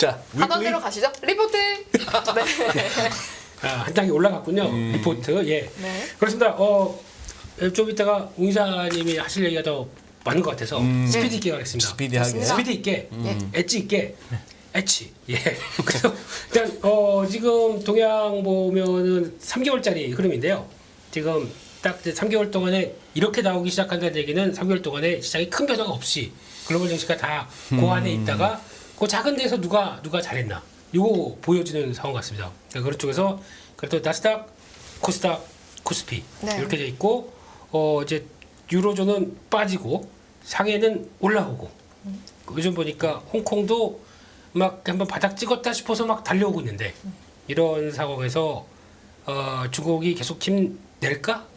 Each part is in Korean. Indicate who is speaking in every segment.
Speaker 1: 자,
Speaker 2: 하던 대로 가시죠. 리포트. 네.
Speaker 3: 한 장이 올라갔군요. 리포트. 예.
Speaker 2: 네.
Speaker 3: 그렇습니다. 좀 이따가 웅 이사님이 하실 얘기가 더 많은 것 같아서 스피드 있게 가겠습니다.
Speaker 1: 스피디하게.
Speaker 2: 좋습니다.
Speaker 3: 스피드 있게,
Speaker 2: 예.
Speaker 3: 엣지 있게, 엣지. 예. 그래서 일단 지금 동향 보면은 3개월짜리 흐름인데요. 지금 딱 이제 3개월 동안에 이렇게 나오기 시작한다는 얘기는 3개월 동안에 시장이 큰 변화가 없이 글로벌 증시가 다 그 안에 있다가 그 작은 데서 누가 잘했나 이거 보여주는 상황 같습니다. 그러니까 그런 쪽에서 그래도 나스닥, 코스닥, 코스피
Speaker 2: 네.
Speaker 3: 이렇게 돼 있고 이제 유로존은 빠지고 상해는 올라오고 요즘 보니까 홍콩도 막 한번 바닥 찍었다 싶어서 막 달려오고 있는데 이런 상황에서 중국이 계속 힘낼까?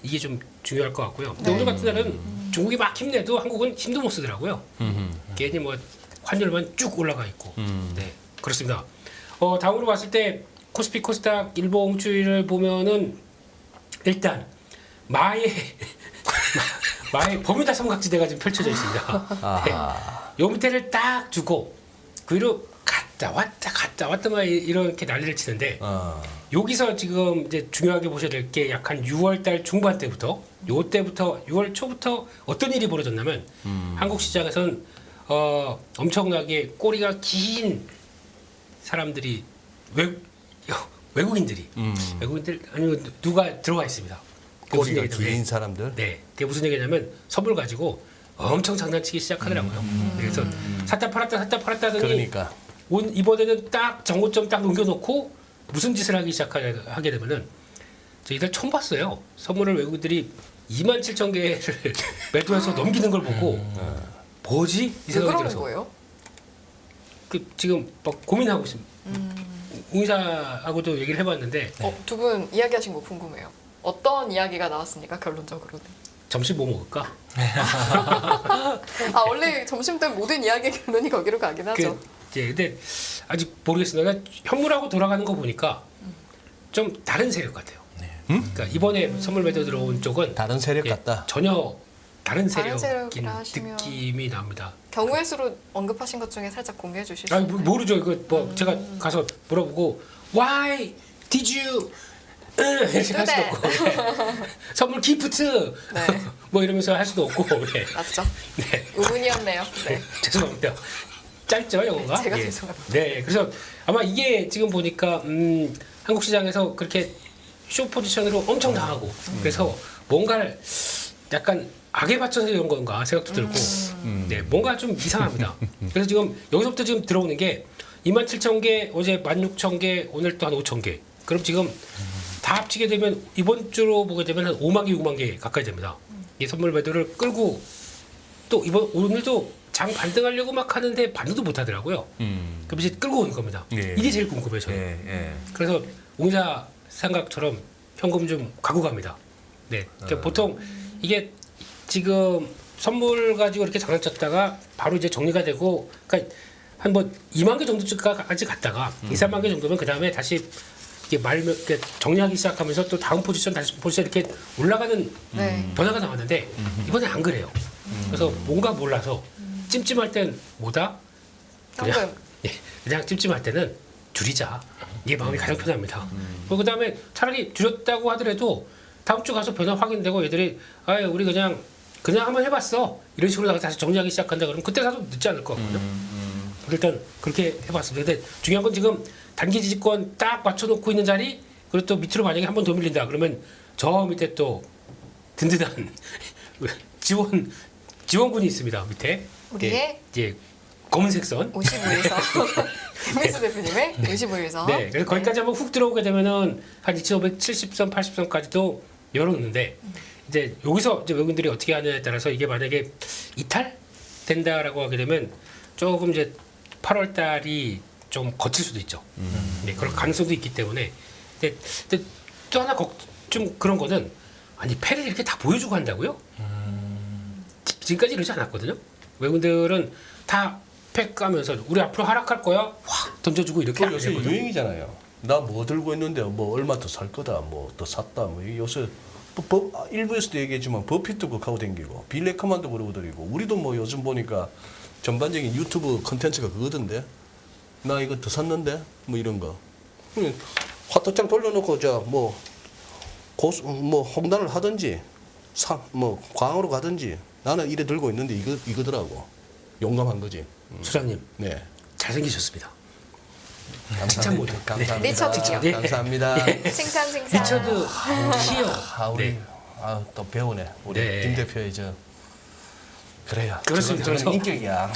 Speaker 3: 이게 좀 중요할 것 같고요. 근데
Speaker 2: 네.
Speaker 3: 오늘 같은 날은 중국이 막 힘내도 한국은 힘도 못 쓰더라고요. 괜히 뭐 환율만 쭉 올라가 있고. 네, 그렇습니다. 다음으로 봤을 때 코스피 코스닥 일봉 추이를 보면은 일단 마의 버뮤다 삼각지대가 지금 펼쳐져 있습니다. 네. 요 밑에를 딱 주고 그 위로 갔다 왔다 막 이렇게 난리를 치는데 여기서 지금 이제 중요하게 보셔야 될 게 약 한 6월달 중반 때부터 요때부터 6월 초부터 어떤 일이 벌어졌냐면 한국 시장에선 엄청나게 꼬리가 긴 사람들이 외국인들이 외국인들 아니면 누가 들어와 있습니다. 그게 무슨
Speaker 1: 꼬리가
Speaker 3: 얘기냐면,
Speaker 1: 긴 사람들.
Speaker 3: 네, 그게 무슨 얘기냐면 선물 가지고 엄청 장난치기 시작하더라고요. 그래서 샀다 팔았다 하더니
Speaker 1: 그러니까.
Speaker 3: 이번에는 딱 정고점 딱 넘겨놓고 무슨 짓을 하기 시작하게 되면은 저희들 처음 봤어요. 선물을 외국인들이 27,000개를 매도해서 넘기는 걸 보고 뭐지? 이
Speaker 2: 왜
Speaker 3: 생각이
Speaker 2: 그러는
Speaker 3: 들어서
Speaker 2: 거예요?
Speaker 3: 지금 막 고민하고 있습니다. 웅이사하고도 얘기를 해봤는데
Speaker 2: 두 분 이야기하신 거 궁금해요. 어떤 이야기가 나왔습니까? 결론적으로는.
Speaker 3: 점심 뭐 먹을까?
Speaker 2: 원래 점심 때 모든 이야기의 결론이 거기로 가긴 하죠.
Speaker 3: 근데 아직 모르겠습니다. 그러니까 현물하고 돌아가는 거 보니까 좀 다른 세력 같아요. 그러니까 이번에 선물 매도 들어온 쪽은
Speaker 1: 다른 세력 같다.
Speaker 3: 전혀 다른
Speaker 2: 다른
Speaker 3: 세력인
Speaker 2: 세력이라 하시면-
Speaker 3: 느낌이 납니다.
Speaker 2: 경우의 수로 언급하신 것 중에 살짝 공유해 주실 수
Speaker 3: 아니
Speaker 2: 있나요?
Speaker 3: 모르죠. 이거 뭐 제가 가서 물어보고 Why did you 이렇게 할 수도
Speaker 2: 네.
Speaker 3: 없고 선물 기프트
Speaker 2: 네.
Speaker 3: 뭐 이러면서 할 수도 없고 네.
Speaker 2: 맞죠?
Speaker 3: 네.
Speaker 2: 우문이었네요. 네.
Speaker 3: 죄송합니다. 짧죠 영어가?
Speaker 2: 제가
Speaker 3: 예.
Speaker 2: 죄송합니다.
Speaker 3: 네, 그래서 아마 이게 지금 보니까 한국 시장에서 그렇게 쇼 포지션으로 엄청 당하고 그래서 뭔가를 약간 악에 받쳐서 이런 건가 생각도 들고 네, 뭔가 좀 이상합니다. 그래서 지금 여기서부터 지금 들어오는 게 27,000개, 어제 16,000개, 오늘 또 한 5,000개. 그럼 지금 다 합치게 되면 이번 주로 보게 되면 한 5만 개, 6만 개 가까이 됩니다. 이 선물 매도를 끌고 또 오늘도 장 반등하려고 막 하는데 반등도 못 하더라고요. 그럼 이제 끌고 오는 겁니다.
Speaker 1: 예.
Speaker 3: 이게 제일 궁금해요, 저는.
Speaker 1: 예.
Speaker 3: 그래서 웅자 생각처럼 현금 좀 갖고 갑니다. 네. 그러니까 보통 이게 지금 선물 가지고 이렇게 장난쳤다가 바로 이제 정리가 되고, 그러니까 한 뭐 2만 개 정도까지 갔다가 2, 3만 개 정도면 그 다음에 다시 이렇게 정리하기 시작하면서 또 다음 포지션 다시 포지션 이렇게 올라가는
Speaker 2: 네.
Speaker 3: 변화가 나왔는데 이번에 안 그래요. 그래서 뭔가 몰라서 찜찜할 땐 뭐다?
Speaker 2: 현금.
Speaker 3: 그냥 찜찜할 때는 줄이자. 이게 마음이 가장 편합니다. 그 다음에 차라리 줄였다고 하더라도 다음 주 가서 변화 확인되고 얘들이 우리 그냥 한번 해봤어. 이런 식으로 다시 정리하기 시작한다 그러면 그때 사도 늦지 않을 것 같거든요. 일단 그렇게 해봤습니다. 근데 중요한 건 지금 단기 지지권 딱 맞춰놓고 있는 자리 그리고 또 밑으로 만약에 한 번 더 밀린다 그러면 저 밑에 또 든든한 지원군이 있습니다. 밑에
Speaker 2: 우리의
Speaker 3: 이제 검은색 선
Speaker 2: 55일선 김민수 대표님의 55일선.
Speaker 3: 네, 그래서 거기까지 한번 훅 들어오게 되면은 한 2,570선, 80선까지도 열어놓는데 이제 여기서 이제 외국인들이 어떻게 하느냐에 따라서 이게 만약에 이탈 된다라고 하게 되면 조금 이제 8월 달이 좀 거칠 수도 있죠. 네, 그런 가능성도 있기 때문에. 근데 또 하나 좀 그런 거는 아니 패를 이렇게 다 보여주고 한다고요? 지금까지 이러지 않았거든요. 외국인들은 다 팩 까면서 우리 앞으로 하락할 거야 확 던져주고 이렇게 안
Speaker 1: 요새
Speaker 3: 했거든요.
Speaker 1: 유행이잖아요. 나 뭐 들고 있는데 뭐 얼마 더 살 거다, 뭐 더 샀다, 뭐 이게 요새 일부에서도 얘기했지만 버핏도 그렇게 하고 댕기고 빌레커만도 그러고 다니고 우리도 뭐 요즘 보니까 전반적인 유튜브 컨텐츠가 그거던데 나 이거 더 샀는데 뭐 이런 거. 화토장 돌려놓고 저뭐 고수 뭐 홍단을 하든지 뭐 광으로 가든지 나는 이래 들고 있는데 이거더라고. 용감한 거지.
Speaker 3: 소장님
Speaker 1: 네.
Speaker 3: 잘생기셨습니다.
Speaker 1: 칭찬
Speaker 3: 모드.
Speaker 1: 감사합니다.
Speaker 2: 리처드요.
Speaker 3: 네.
Speaker 1: 감사합니다.
Speaker 2: 칭찬.
Speaker 3: 리처드 키어.
Speaker 1: 아 우리
Speaker 3: 네.
Speaker 1: 또 배우네. 우리
Speaker 3: 네.
Speaker 1: 김 대표의 저 그래요.
Speaker 3: 그렇습니다.
Speaker 1: 저거는
Speaker 3: 그래서-
Speaker 1: 인격이야.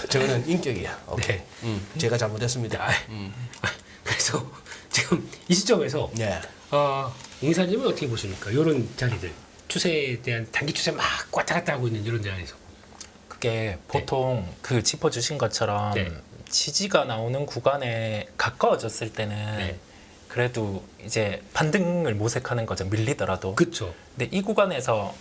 Speaker 1: 저거는 인격이야. 오케이.
Speaker 3: 네.
Speaker 1: 제가 잘못했습니다.
Speaker 3: 아, 그래서 지금 이 시점에서
Speaker 1: 네.
Speaker 3: 옹사님은 어떻게 보십니까? 이런 자리들 추세에 대한 단기 추세 막 왔다 갔다 하고 있는 이런 자리에서.
Speaker 4: 그게 보통 그 짚어주신 것처럼
Speaker 3: 네.
Speaker 4: 지지가 나오는 구간에 가까워졌을 때는
Speaker 3: 네.
Speaker 4: 그래도 이제 반등을 모색하는 거죠. 밀리더라도.
Speaker 3: 그렇죠.
Speaker 4: 근데 이 구간에서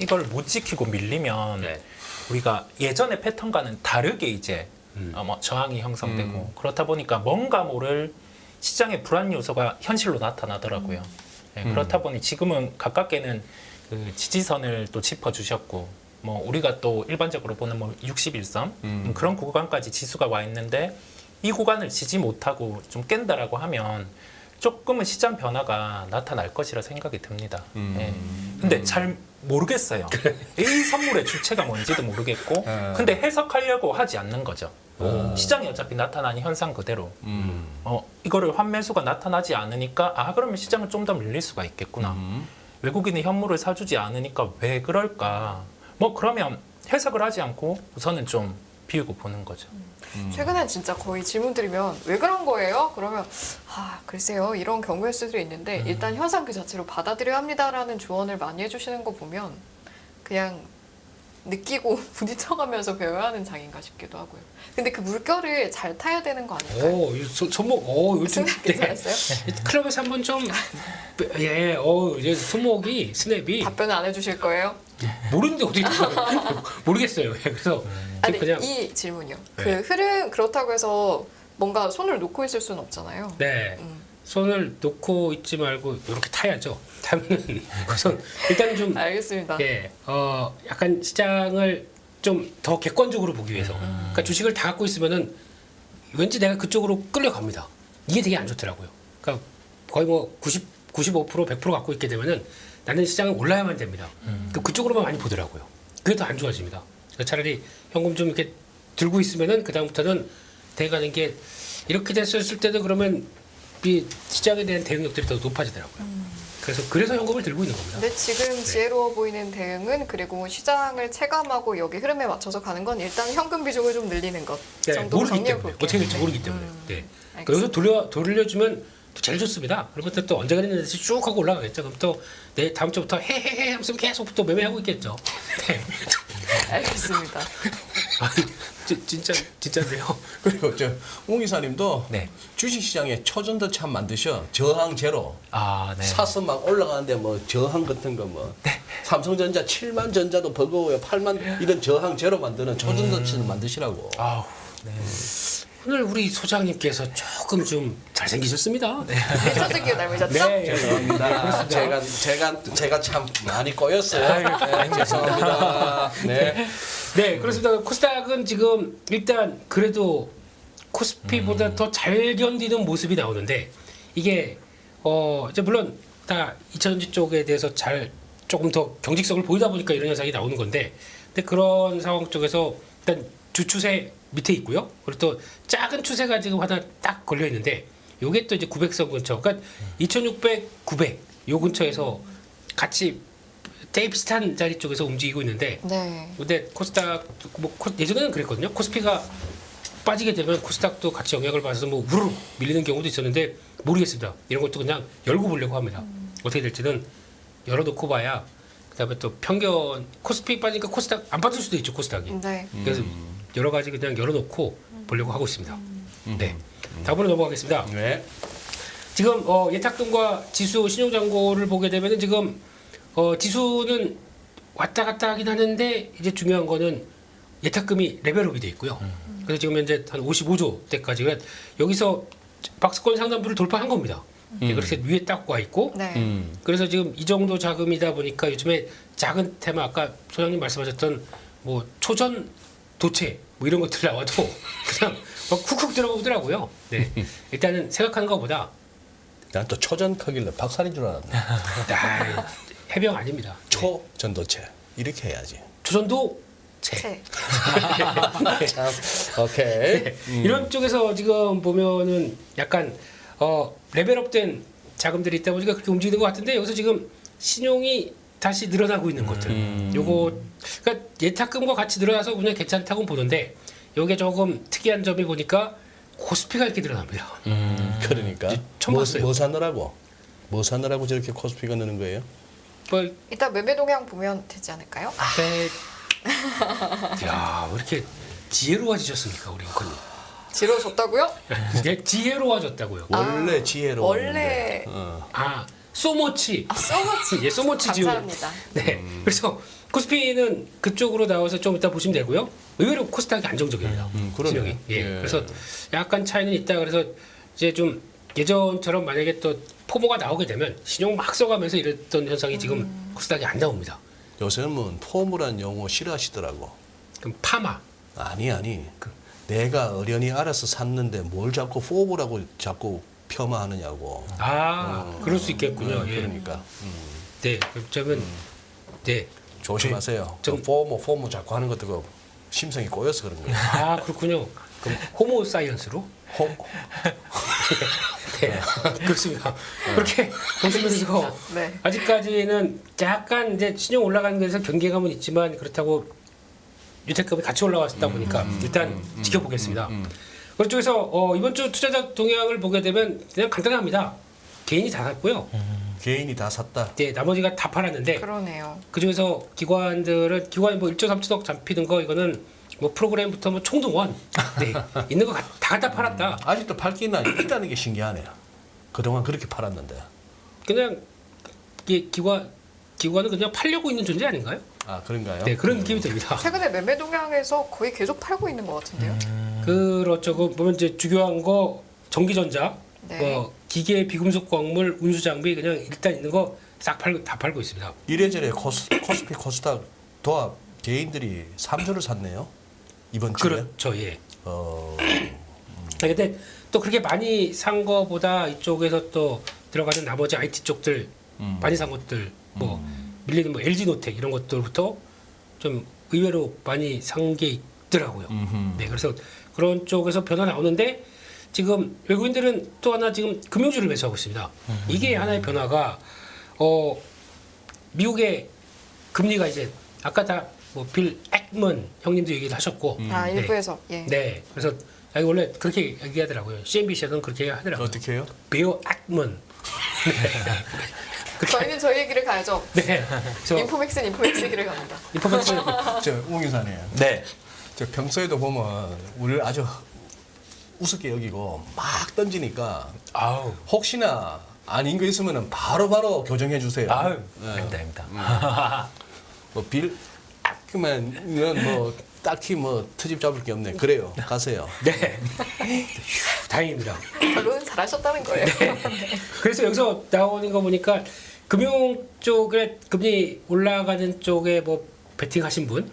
Speaker 4: 이걸 못 지키고 밀리면
Speaker 3: 네.
Speaker 4: 우리가 예전의 패턴과는 다르게 이제 뭐 저항이 형성되고 그렇다 보니까 뭔가 모를 시장의 불안 요소가 현실로 나타나더라고요. 네, 그렇다 보니 지금은 가깝게는 그 지지선을 또 짚어주셨고 뭐 우리가 또 일반적으로 보는 뭐 61선 그런 구간까지 지수가 와 있는데 이 구간을 지지 못하고 좀 깬다라고 하면 조금은 시장 변화가 나타날 것이라 생각이 듭니다. 예. 근데 잘 모르겠어요. 이 선물의 주체가 뭔지도 모르겠고 근데 해석하려고 하지 않는 거죠. 시장이 어차피 나타나는 현상 그대로 이거를 환매수가 나타나지 않으니까 그러면 시장은 좀 더 밀릴 수가 있겠구나. 외국인이 현물을 사주지 않으니까 왜 그럴까? 뭐 그러면 해석을 하지 않고 우선은 좀 비우고 보는 거죠.
Speaker 2: 최근엔 진짜 거의 질문 드리면 왜 그런 거예요? 그러면 글쎄요 이런 경우일 수도 있는데 일단 현상 그 자체로 받아들여야 합니다라는 조언을 많이 해주시는 거 보면 그냥 느끼고 부딪혀가면서 배워야 하는 장인가 싶기도 하고요. 근데 그 물결을 잘 타야 되는 거 아닐까요?
Speaker 3: 손목, 요즘
Speaker 2: 스냅 괜찮았어요?
Speaker 3: 클럽에서 한번 좀, 이제 손목이 스냅이
Speaker 2: 답변을 안 해주실 거예요?
Speaker 3: 모르는데 어떻게 모르겠어요. 그래서
Speaker 2: 아니
Speaker 3: 그냥
Speaker 2: 이 질문이요.
Speaker 3: 네.
Speaker 2: 그 흐름 그렇다고 해서 뭔가 손을 놓고 있을 수는 없잖아요.
Speaker 3: 네.
Speaker 2: 음.
Speaker 3: 손을 놓고 있지 말고 이렇게 타야죠. 타면은 우선 일단 좀
Speaker 2: 알겠습니다.
Speaker 3: 약간 시장을 좀 더 객관적으로 보기 위해서. 그러니까 주식을 다 갖고 있으면은 왠지 내가 그쪽으로 끌려갑니다. 이게 되게 안 좋더라고요. 그러니까 거의 뭐 95%, 100% 갖고 있게 되면은 나는 시장은 올라야만 됩니다. 그쪽으로만 많이 보더라고요. 그게 더 안 좋아집니다. 그러니까 차라리 현금 좀 이렇게 들고 있으면은 그 다음부터는 돼가는 게 이렇게 됐을 때도 그러면 이 시장에 대한 대응력들이 더 높아지더라고요. 그래서 현금을 들고 있는 겁니다.
Speaker 2: 근데 지금 지혜로워 보이는 대응은 그리고 시장을 체감하고 여기 흐름에 맞춰서 가는 건 일단 현금 비중을 좀 늘리는 것 정도로
Speaker 3: 모르기
Speaker 2: 정리해
Speaker 3: 때문에
Speaker 2: 볼게요.
Speaker 3: 어떻게 될지 모르기 때문에. 네.
Speaker 2: 알겠습니다.
Speaker 3: 여기서 돌려주면 또 제일 좋습니다. 그러면 또 언제가 됐는지 쭉 하고 올라가겠죠. 그럼 또 내 다음 주부터 헤헤헤 하면서 계속 또 매매하고 있겠죠. 네.
Speaker 2: 알겠습니다.
Speaker 3: 진짜인데요.
Speaker 1: 그리고 웅 이사님도
Speaker 4: 네.
Speaker 1: 주식시장에 초전도체 만드셔. 저항 제로.
Speaker 4: 네.
Speaker 1: 사서 막 올라가는데 뭐 저항 같은 거 뭐 삼성전자 7만 전자도 버거워요. 8만 이런 저항 제로 만드는 초전도체를 만드시라고.
Speaker 4: 아우, 네.
Speaker 3: 오늘 우리 소장님께서 조금 좀 잘생기셨습니다. 네.
Speaker 2: 리처드기어 닮으셨죠?
Speaker 1: 죄송합니다. 제가 참 많이 꼬였어요. 네, 죄송합니다. 네.
Speaker 3: 네, 그렇습니다. 코스닥은 지금 일단 그래도 코스피보다 더 잘 견디는 모습이 나오는데 이게 이제 물론 다 2차전지 쪽에 대해서 잘 조금 더 경직성을 보이다 보니까 이런 현상이 나오는 건데 근데 그런 상황 쪽에서 일단 주추세 밑에 있고요. 그리고 또 작은 추세가 지금 하나 딱 걸려 있는데 요게 또 이제 900선 근처 그러니까 2600, 900 요 근처에서 같이 되게 비슷한 자리 쪽에서 움직이고 있는데
Speaker 2: 네.
Speaker 3: 근데 코스닥 예전에는 그랬거든요. 코스피가 빠지게 되면 코스닥도 같이 영향을 받아서 뭐 우르르 밀리는 경우도 있었는데 모르겠습니다. 이런 것도 그냥 열고 보려고 합니다. 어떻게 될지는 열어놓고 봐야 그다음에 또 편견 코스피 빠지니까 코스닥 안 빠질 수도 있죠. 코스닥이.
Speaker 2: 네.
Speaker 3: 그래서 여러 가지 그냥 열어놓고 보려고 하고 있습니다. 네. 다음으로 넘어가겠습니다.
Speaker 1: 네.
Speaker 3: 지금 예탁금과 지수 신용잔고를 보게 되면은 지금 지수는 왔다 갔다 하긴 하는데 이제 중요한 거는 예탁금이 레벨업이 돼 있고요. 그래서 지금 현재 한 55조 대까지 여기서 박스권 상단부를 돌파한 겁니다. 그렇게 위에 딱 와 있고
Speaker 2: 네.
Speaker 3: 그래서 지금 이 정도 자금이다 보니까 요즘에 작은 테마 아까 소장님 말씀하셨던 뭐 초전 도체 뭐 이런 것들 나와도 그냥 막 쿡쿡 들어오더라고요. 네. 일단은 생각하는 것보다
Speaker 1: 난 또 초전카길래 박살인 줄 알았네.
Speaker 3: 해병 아닙니다.
Speaker 1: 초전도체 이렇게 해야지.
Speaker 3: 조선도 체.
Speaker 2: 채.
Speaker 1: 참, 오케이.
Speaker 3: 이런 쪽에서 지금 보면은 약간 레벨업된 자금들이 있다 보니까 그렇게 움직이는 것 같은데 여기서 지금 신용이 다시 늘어나고 있는 것들. 요거 그러니까 예탁금과 같이 늘어나서 그냥 괜찮다고 보는데 여기에 조금 특이한 점이 보니까 코스피가 이렇게 늘어납니다.
Speaker 1: 그러니까
Speaker 3: 처음 봤어요.
Speaker 1: 뭐 사느라고? 뭐 사느라고 저렇게 코스피가 느는 거예요?
Speaker 3: 뭐
Speaker 2: 이따 매매 동향 보면 되지 않을까요?
Speaker 3: 야, 왜 이렇게 지혜로워지셨습니까, 우리 앵커님?
Speaker 2: 지러졌다고요?
Speaker 3: 네, 지혜로워졌다고요.
Speaker 1: 원래 지혜로.
Speaker 2: 원래
Speaker 3: 아, 소모치.
Speaker 2: 써머치.
Speaker 3: 예, 소모치 지우.
Speaker 2: 감사합니다.
Speaker 3: 네. 그래서 코스피는 그쪽으로 나와서 좀 이따 보시면 되고요. 의외로 코스닥이 안정적입니다.
Speaker 1: 그러네.
Speaker 3: 진영이. 예.
Speaker 1: 예.
Speaker 3: 그래서 약간 차이는 있다. 그래서 이제 좀 예전처럼 만약에 또 포모가 나오게 되면 신용 막 써가면서 이랬던 현상이 지금 코스닥이 안 나옵니다.
Speaker 1: 요새는 포무란 용어 싫어하시더라고.
Speaker 3: 그럼 파마.
Speaker 1: 아니. 내가 어련히 알아서 샀는데 뭘 자꾸 포브라고 자꾸 폄하하느냐고.
Speaker 3: 그럴 수 있겠군요. 예.
Speaker 1: 그러니까
Speaker 3: 네. 그러면 네.
Speaker 1: 조심하세요.
Speaker 3: 좀-
Speaker 1: 그 포무 자꾸 하는 것도 그 심성이 꼬여서 그런 거예요.
Speaker 3: 그렇군요. 그럼 호모 사이언스로? 네, 그렇습니다. 그렇게 보시면서
Speaker 2: 네.
Speaker 3: 아직까지는 약간 이제 신용 올라가는 데서 경계감은 있지만 그렇다고 유택금이 같이 올라왔다 보니까 일단 지켜보겠습니다. 그쪽에서 이번 주 투자자 동향을 보게 되면 그냥 간단합니다. 개인이 다 샀고요.
Speaker 1: 개인이 다 샀다.
Speaker 3: 네, 나머지가 다 팔았는데
Speaker 2: 그러네요.
Speaker 3: 그 중에서 기관이 뭐 1.3천억 잡히는 거 이거는 뭐 프로그램부터 뭐 총동원 네, 있는 거 다 갖다 팔았다.
Speaker 1: 아직도 팔기나 있다는 게 신기하네요. 그동안 그렇게 팔았는데.
Speaker 3: 그냥 기관은 그냥 팔려고 있는 존재 아닌가요?
Speaker 1: 아 그런가요?
Speaker 3: 네, 그런 느낌이 듭니다.
Speaker 2: 최근에 매매 동향에서 거의 계속 팔고 있는 것 같은데요.
Speaker 3: 그렇죠. 그 보면 이제 주요한 거 전기전자,
Speaker 2: 네.
Speaker 3: 뭐 기계, 비금속 광물, 운수 장비 그냥 일단 있는 거 싹 팔고 다 팔고 있습니다.
Speaker 1: 이래저래 코스피 코스닥 도합 개인들이 3조를 샀네요. 이번 주에.
Speaker 3: 그렇죠, 예.
Speaker 1: 근데
Speaker 3: 근데 또 그렇게 많이 산 거보다 이쪽에서 또 들어가는 나머지 IT 쪽들 많이 산 것들 뭐 밀리는 뭐 LG 노텍 이런 것들부터 좀 의외로 많이 산 게 있더라고요. 네, 그래서 그런 쪽에서 변화 나오는데 지금 외국인들은 또 하나 지금 금융주를 매수하고 있습니다. 이게 하나의 변화가 미국의 금리가 이제 아까 다 뭐 빌 액먼 형님도 얘기를 하셨고
Speaker 2: 일부에서 예.
Speaker 3: 네, 그래서 여기 원래 그렇게 얘기하더라고요. CNBC에서는 그렇게 하더라고요.
Speaker 1: 어떻게 해요?
Speaker 3: 빌 액먼.
Speaker 2: 저희는 저희 얘기를 가야죠.
Speaker 3: 네, 그래서
Speaker 2: 인포맥스는 인포맥스 얘기를 갑니다.
Speaker 3: 인포맥스
Speaker 1: 저웅 기사님.
Speaker 4: 네.
Speaker 1: 저 평소에도 보면 우리를 아주 우습게 여기고 막 던지니까
Speaker 4: 아우.
Speaker 1: 혹시나 아닌 거 있으면 바로바로 교정해 주세요.
Speaker 4: 아유.
Speaker 1: 네.
Speaker 4: 아닙니다.
Speaker 1: 뭐빌 아크만은 뭐 딱히 뭐 트집 잡을 게 없네. 그래요. 가세요.
Speaker 3: 네, 다행입니다.
Speaker 2: 결론은 잘하셨다는 거예요.
Speaker 3: 그래서 여기서 나오는 거 보니까 금융 쪽에 금리 올라가는 쪽에 뭐 베팅하신 분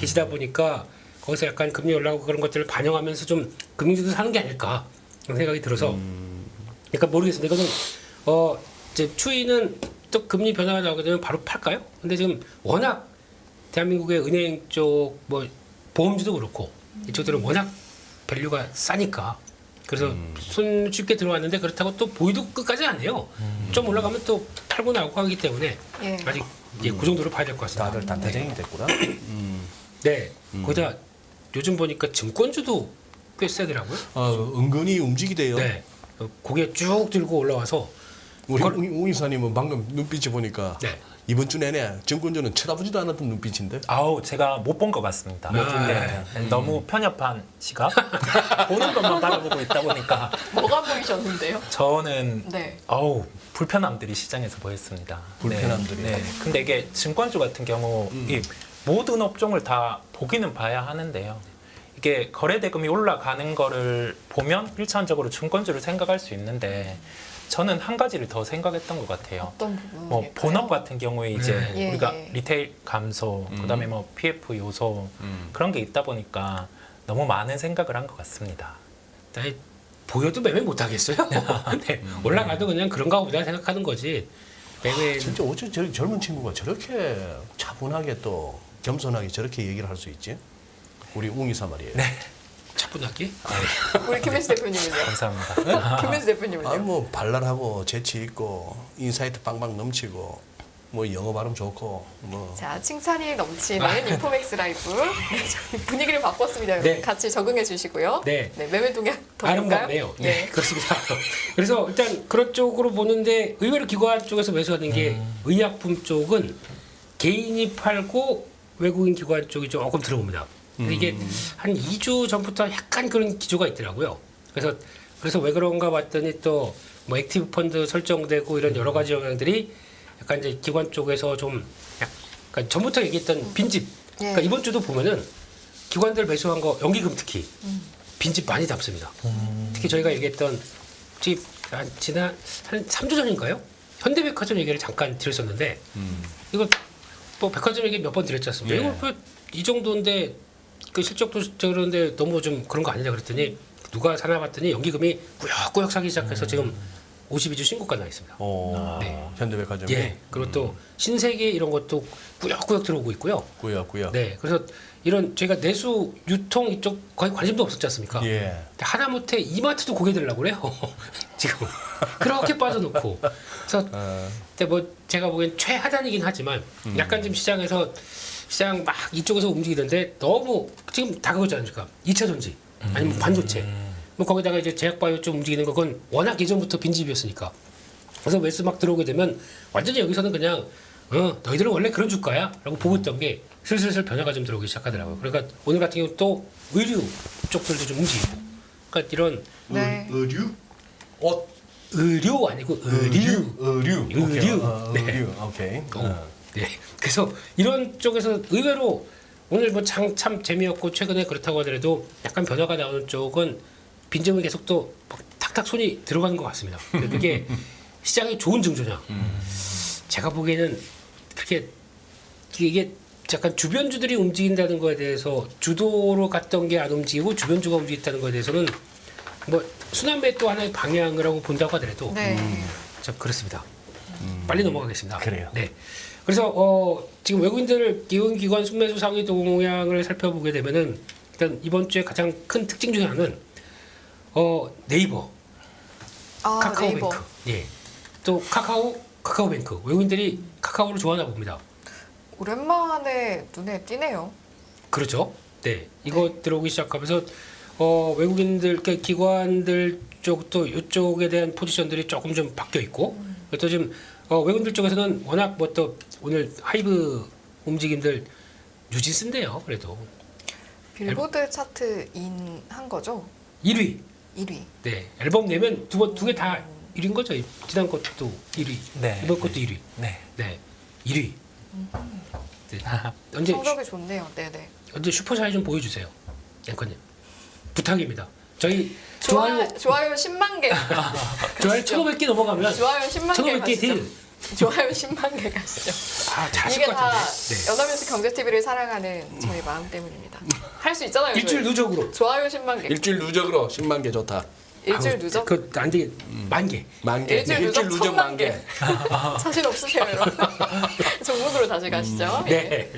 Speaker 3: 계시다 보니까 거기서 약간 금리 올라가고 그런 것들을 반영하면서 좀 금융주도 사는 게 아닐까 그런 생각이 들어서 약간 모르겠습니다. 이거는 이제 추이는 또 금리 변화가 나오게 되면 바로 팔까요? 근데 지금 워낙 대한민국의 은행 쪽 뭐 보험주도 그렇고 이쪽들은 워낙 밸류가 싸니까 그래서 손 쉽게 들어왔는데 그렇다고 또 보이도 끝까지 안 해요. 좀 올라가면 또 팔고 나오고 하기 때문에
Speaker 2: 예.
Speaker 3: 아직 그 정도로 봐야 될 것 같습니다.
Speaker 1: 다들 단타쟁이 됐구나.
Speaker 3: 네, 거기다 요즘 보니까 증권주도 꽤 세더라고요.
Speaker 1: 은근히 움직이대요.
Speaker 3: 네, 고개 쭉 들고 올라와서
Speaker 1: 우리 웅 이사님은 방금 눈빛이 보니까
Speaker 3: 네.
Speaker 1: 이번 주 내내 증권주는 쳐다보지도 않았던 눈빛인데.
Speaker 4: 아우 제가 못 본 것 같습니다. 네. 너무 편협한 시각 보는 것만 바라보고 있다 보니까
Speaker 2: 뭐가 보이셨는데요?
Speaker 4: 저는
Speaker 2: 네.
Speaker 4: 아우 불편함들이 시장에서 보였습니다.
Speaker 1: 불편함들이.
Speaker 4: 네. 근데 이게 증권주 같은 경우 이 모든 업종을 다 보기는 봐야 하는데요. 이게 거래 대금이 올라가는 거를 보면 일차원적으로 증권주를 생각할 수 있는데 저는 한 가지를 더 생각했던 것 같아요.
Speaker 2: 어떤 부분?
Speaker 4: 뭐 본업 같은 경우에 이제
Speaker 2: 예,
Speaker 4: 우리가
Speaker 2: 예.
Speaker 4: 리테일 감소, 그다음에 뭐 PF 요소 그런 게 있다 보니까 너무 많은 생각을 한 것 같습니다.
Speaker 3: 아니, 보여도 매매 못 하겠어요. 네, 올라가도 그냥 그런가 보다 생각하는 거지. 매매
Speaker 1: 진짜 어째 저 젊은 친구가 저렇게 차분하게 또 겸손하게 저렇게 얘기를 할 수 있지? 우리 웅이사 말이에요.
Speaker 3: 차분하게.
Speaker 2: 우리 김현수 대표님은요?
Speaker 4: 감사합니다.
Speaker 2: 김현수 대표님은요?
Speaker 1: 뭐 발랄하고 재치 있고 인사이트 빵빵 넘치고 뭐 영어 발음 좋고 뭐
Speaker 2: 자, 칭찬이 넘치는 인포맥스 라이브. 네, 저희 분위기를 바꿨습니다. 여러분.
Speaker 3: 네.
Speaker 2: 같이 적응해 주시고요.
Speaker 3: 네.
Speaker 2: 매매 동향 더 볼까요?
Speaker 3: 아름답네요. 네, 그렇습니다. 그래서 일단 그런 쪽으로 보는데 의외로 기관 쪽에서 매수하는 게 의약품 쪽은 개인이 팔고 외국인 기관 쪽이 조금 들어옵니다. 근데 이게 한 2주 전부터 약간 그런 기조가 있더라고요. 그래서 왜 그런가 봤더니 또 뭐 액티브 펀드 설정되고 이런 여러 가지 영향들이 약간 이제 기관 쪽에서 좀 약간 전부터 얘기했던 빈집. 그러니까
Speaker 2: 예.
Speaker 3: 이번 주도 보면은 기관들 매수한 거 연기금 특히 빈집 많이 담습니다. 특히 저희가 얘기했던 지난 한 3주 전인가요? 현대백화점 얘기를 잠깐 드렸었는데 이거 뭐 백화점 얘기 몇 번 드렸지 않습니까?
Speaker 1: 예.
Speaker 3: 이거 뭐 이 정도인데 그 실적도 저런데 너무 좀 그런 거 아니냐 그랬더니 누가 사나 봤더니 연기금이 꾸역꾸역 사기 시작해서 지금 52주 신고가 나 있습니다. 네.
Speaker 1: 현대백화점이
Speaker 3: 예. 그리고 또 신세계 이런 것도 꾸역꾸역 들어오고 있고요.
Speaker 1: 꾸역꾸역.
Speaker 3: 네. 그래서 이런 저희가 내수 유통 이쪽 거의 관심도 없었지 않습니까?
Speaker 1: 예.
Speaker 3: 하다못해 이마트도 고개 들려고 그래요. 지금 그렇게 빠져놓고. 그래서 근데 뭐 제가 보기엔 최하단이긴 하지만 약간 지금 시장 막 이쪽에서 움직이던데 너무 지금 다 그거지 않습니까? 2차 전지 아니면 반도체. 뭐 거기다가 이제 제약바이오 쪽 움직이는 거 그건 워낙 예전부터 빈집이었으니까. 그래서 매수 막 들어오게 되면 완전히 여기서는 그냥 너희들은 원래 그런 주가야? 라고 보고 있던 게 슬슬 변화가 좀 들어오기 시작하더라고요. 그러니까 오늘 같은 경우 또 의류 쪽들도 좀 움직이고. 그러니까 이런
Speaker 2: 네.
Speaker 1: 의류? 옷?
Speaker 3: 의료 아니고 의류.
Speaker 1: 의류.
Speaker 3: 의류.
Speaker 1: 오케이.
Speaker 3: 네.
Speaker 1: 의류. 오케이.
Speaker 3: 네. 그래서 이런 쪽에서 의외로 오늘 뭐 참 재미없고 최근에 그렇다고 하더라도 약간 변화가 나오는 쪽은 빈정이 계속 또 탁탁 손이 들어가는 것 같습니다. 근데 그게 시장이 좋은 징조냐? 제가 보기에는 그렇게 이게 약간 주변주들이 움직인다는 거에 대해서 주도로 갔던 게 안 움직이고 주변주가 움직였다는 거에 대해서는 뭐 순환매 또 하나의 방향이라고 본다고 하더라도
Speaker 2: 네.
Speaker 3: 좀 그렇습니다. 빨리 넘어가겠습니다.
Speaker 1: 그래요.
Speaker 3: 네. 그래서 지금 외국인들 기관 순매수 상위 동향을 살펴보게 되면은 일단 이번 주에 가장 큰 특징 중에 하나는 네이버,
Speaker 2: 아,
Speaker 3: 카카오뱅크,
Speaker 2: 네이버.
Speaker 3: 예, 또 카카오뱅크 외국인들이 카카오를 좋아하나 봅니다.
Speaker 2: 오랜만에 눈에 띄네요.
Speaker 3: 그렇죠. 네, 이거 들어오기 시작하면서 외국인들 그러니까 기관들 쪽도 이쪽에 대한 포지션들이 조금 좀 바뀌어 있고 또 지금 외국인들 쪽에서는 워낙 뭐 또 오늘 하이브 움직임들 뉴진스인데요. 그래도
Speaker 2: 빌보드 차트 인 한 거죠?
Speaker 3: 1위.
Speaker 2: 1위.
Speaker 3: 네, 앨범 내면 두 개 다 1위인 거죠. 지난 것도 1위,
Speaker 4: 네.
Speaker 3: 이번 것도 1위.
Speaker 4: 네.
Speaker 3: 네, 1위. 네. 언제
Speaker 2: 성적이 좋네요. 네네.
Speaker 3: 슈퍼샤이 좀 보여주세요, 앵커님. 부탁입니다. 저희
Speaker 2: 좋아요 10만 개.
Speaker 3: 좋아요 1,500개 넘어가면
Speaker 2: 좋아요 10만 개
Speaker 3: 1,500개
Speaker 2: 가시죠.
Speaker 3: 딜.
Speaker 2: 좋아요 10만 개 가시죠.
Speaker 3: 아, 잘하실
Speaker 2: 이게
Speaker 3: 것
Speaker 2: 다
Speaker 3: 같은데. 네.
Speaker 2: 연합뉴스 경제TV를 사랑하는 저희 마음 때문입니다. 할 수 있잖아요.
Speaker 3: 일주일
Speaker 2: 저희.
Speaker 3: 누적으로.
Speaker 2: 좋아요 10만 개.
Speaker 1: 일주일 누적으로 10만 개 좋다.
Speaker 2: 일주일 누적?
Speaker 3: 그안 되게 만 개.
Speaker 1: 만 개.
Speaker 2: 일주일 누적 1,000만 개. 자신 없으세요, 여러분? 전문으로 다시 가시죠.
Speaker 3: 네.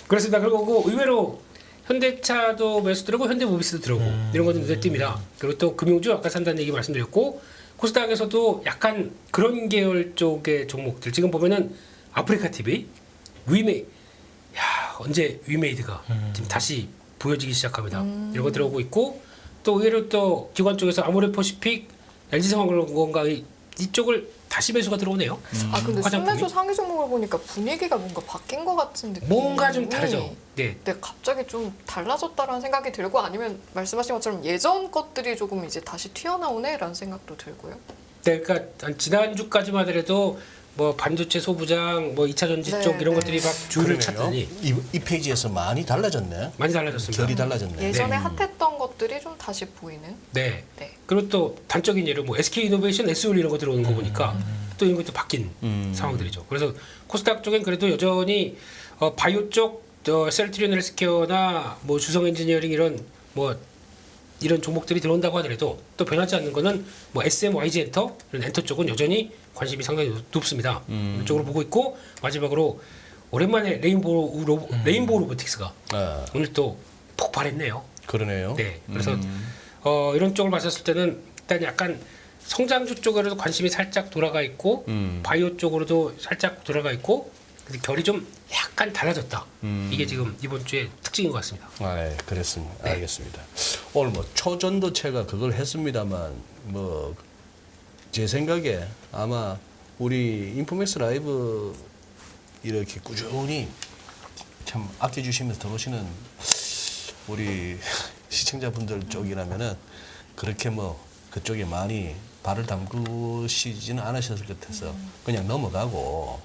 Speaker 3: 그렇습니다. 그리고 의외로 현대차도 매수 들어오고 현대모비스도 들어오고 이런 것도 눈에 띕니다. 그리고 또 금융주 아까 산다는 얘기 말씀드렸고 코스닥에서도 약간 그런 계열 쪽의 종목들 지금 보면은 아프리카 TV, 위메이, 야 언제 위메이드가 지금 다시 보여지기 시작합니다. 이런 거 들어오고 있고 또 의외로 또 기관 쪽에서 아모레퍼시픽, LG생활건강 이쪽을 다시 매수가 들어오네요.
Speaker 2: 아 근데
Speaker 3: 화장품이?
Speaker 2: 순매수 상위 종목을 보니까 분위기가 뭔가 바뀐 것 같은 느낌.
Speaker 3: 뭔가 좀 다르죠. 네.
Speaker 2: 네, 갑자기 좀 달라졌다라는 생각이 들고 아니면 말씀하신 것처럼 예전 것들이 조금 이제 다시 튀어나오네라는 생각도 들고요.
Speaker 3: 네, 그러니까 한 지난주까지만 하더라도 뭐 반도체 소부장, 뭐 2차 전지
Speaker 2: 네,
Speaker 3: 쪽 이런
Speaker 2: 네.
Speaker 3: 것들이 막 주를
Speaker 1: 그러네요.
Speaker 3: 찾더니
Speaker 1: 이 페이지에서 많이 달라졌네.
Speaker 3: 많이 달라졌습니다.
Speaker 1: 결이 달라졌네.
Speaker 2: 예전에 핫했던 것들 모습들이 좀 다시 보이는.
Speaker 3: 네.
Speaker 2: 네.
Speaker 3: 그리고 또 단적인 예로 뭐 SK 이노베이션, SOL 이런 거 들어오는 거 보니까 또 이런 것도 바뀐 상황들이죠. 그래서 코스닥 쪽엔 그래도 여전히 바이오 쪽 셀트리온 헬스케어나 뭐 주성 엔지니어링 이런 종목들이 들어온다고 하더라도 또 변하지 않는 거는 뭐 SM, YG 엔터 이런 엔터 쪽은 여전히 관심이 상당히 높습니다. 이쪽으로 보고 있고 마지막으로 오랜만에 레인보우 로보틱스가
Speaker 1: 아,
Speaker 3: 오늘 또 폭발했네요.
Speaker 1: 그러네요.
Speaker 3: 네, 그래서 이런 쪽을 봤었을 때는 일단 약간 성장주 쪽으로도 관심이 살짝 돌아가 있고 바이오 쪽으로도 살짝 돌아가 있고 근데 결이 좀 약간 달라졌다. 이게 지금 이번 주의 특징인 것 같습니다.
Speaker 1: 아, 네, 그랬습니다.
Speaker 3: 네.
Speaker 1: 알겠습니다. 오늘 뭐 초전도체가 그걸 했습니다만 뭐 제 생각에 아마 우리 인포맥스 라이브 이렇게 꾸준히 참 아껴주시면서 들어오시는 우리 시청자분들 쪽이라면은 그렇게 뭐 그쪽에 많이 발을 담그시지는 않으셨을 것 같아서 그냥 넘어가고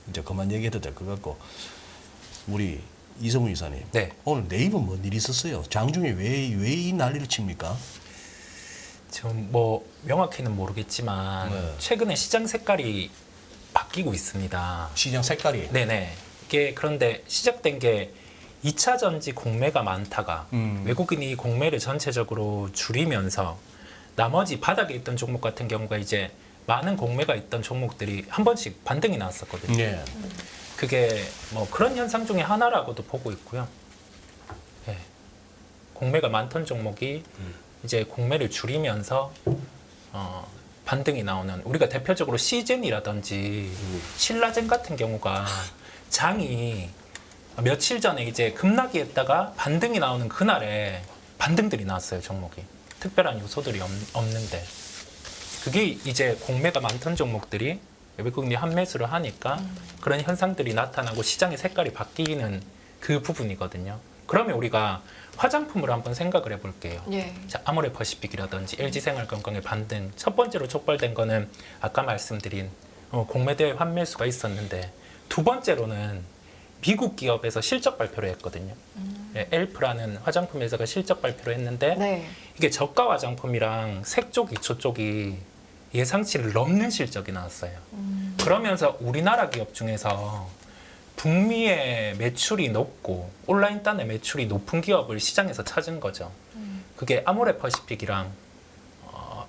Speaker 1: 이제 그만 얘기해도 될 것 같고 우리 이성훈 이사님
Speaker 4: 네.
Speaker 1: 오늘 네이버 뭔 일 있었어요? 장중에 왜 이 난리를 칩니까?
Speaker 4: 지금 뭐 명확히는 모르겠지만
Speaker 1: 네.
Speaker 4: 최근에 시장 색깔이 바뀌고 있습니다.
Speaker 1: 시장 색깔이
Speaker 4: 네네. 이게 그런데 시작된 게 2차 전지 공매가 많다가 외국인이 공매를 전체적으로 줄이면서 나머지 바닥에 있던 종목 같은 경우가 이제 많은 공매가 있던 종목들이 한 번씩 반등이 나왔었거든요.
Speaker 1: 예.
Speaker 4: 그게 뭐 그런 현상 중에 하나라고도 보고 있고요. 예. 공매가 많던 종목이 이제 공매를 줄이면서 반등이 나오는 우리가 대표적으로 시젠이라든지 신라젠 같은 경우가 장이 며칠 전에 이제 급락이 했다가 반등이 나오는 그날에 반등들이 나왔어요. 종목이 특별한 요소들이 없는데 그게 이제 공매가 많던 종목들이 외국인이 환매수를 하니까 그런 현상들이 나타나고 시장의 색깔이 바뀌는 그 부분이거든요. 그러면 우리가 화장품을 한번 생각을 해볼게요.
Speaker 2: 예.
Speaker 4: 자, 아모레퍼시픽이라든지 LG생활건강의 반등 첫 번째로 촉발된 거는 아까 말씀드린 공매대회 환매수가 있었는데 두 번째로는 미국 기업에서 실적 발표를 했거든요. 네, 엘프라는 화장품 회사가 실적 발표를 했는데
Speaker 2: 네.
Speaker 4: 이게 저가 화장품이랑 색조 기초 쪽이 예상치를 넘는 실적이 나왔어요. 그러면서 우리나라 기업 중에서 북미의 매출이 높고 온라인 단의 매출이 높은 기업을 시장에서 찾은 거죠. 그게 아모레퍼시픽이랑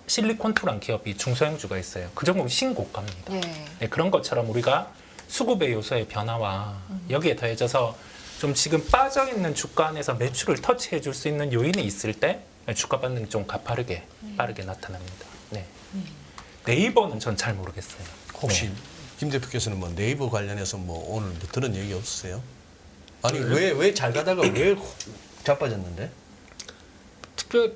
Speaker 4: 실리콘투란 기업이 중소형주가 있어요. 그 종목이 신고가입니다.
Speaker 2: 예.
Speaker 4: 네, 그런 것처럼 우리가 수급의 요소의 변화와 여기에 더해져서 좀 지금 빠져있는 주가 안에서 매출을 터치해 줄 수 있는 요인이 있을 때 주가 반등이 좀 가파르게 빠르게 나타납니다. 네. 네이버는 전 잘 모르겠어요.
Speaker 1: 혹시
Speaker 4: 네.
Speaker 1: 김 대표께서는 뭐 네이버 관련해서 뭐 오늘 뭐 들은 얘기 없으세요? 아니 왜 잘 가다가 왜 자빠졌는데?
Speaker 3: 특별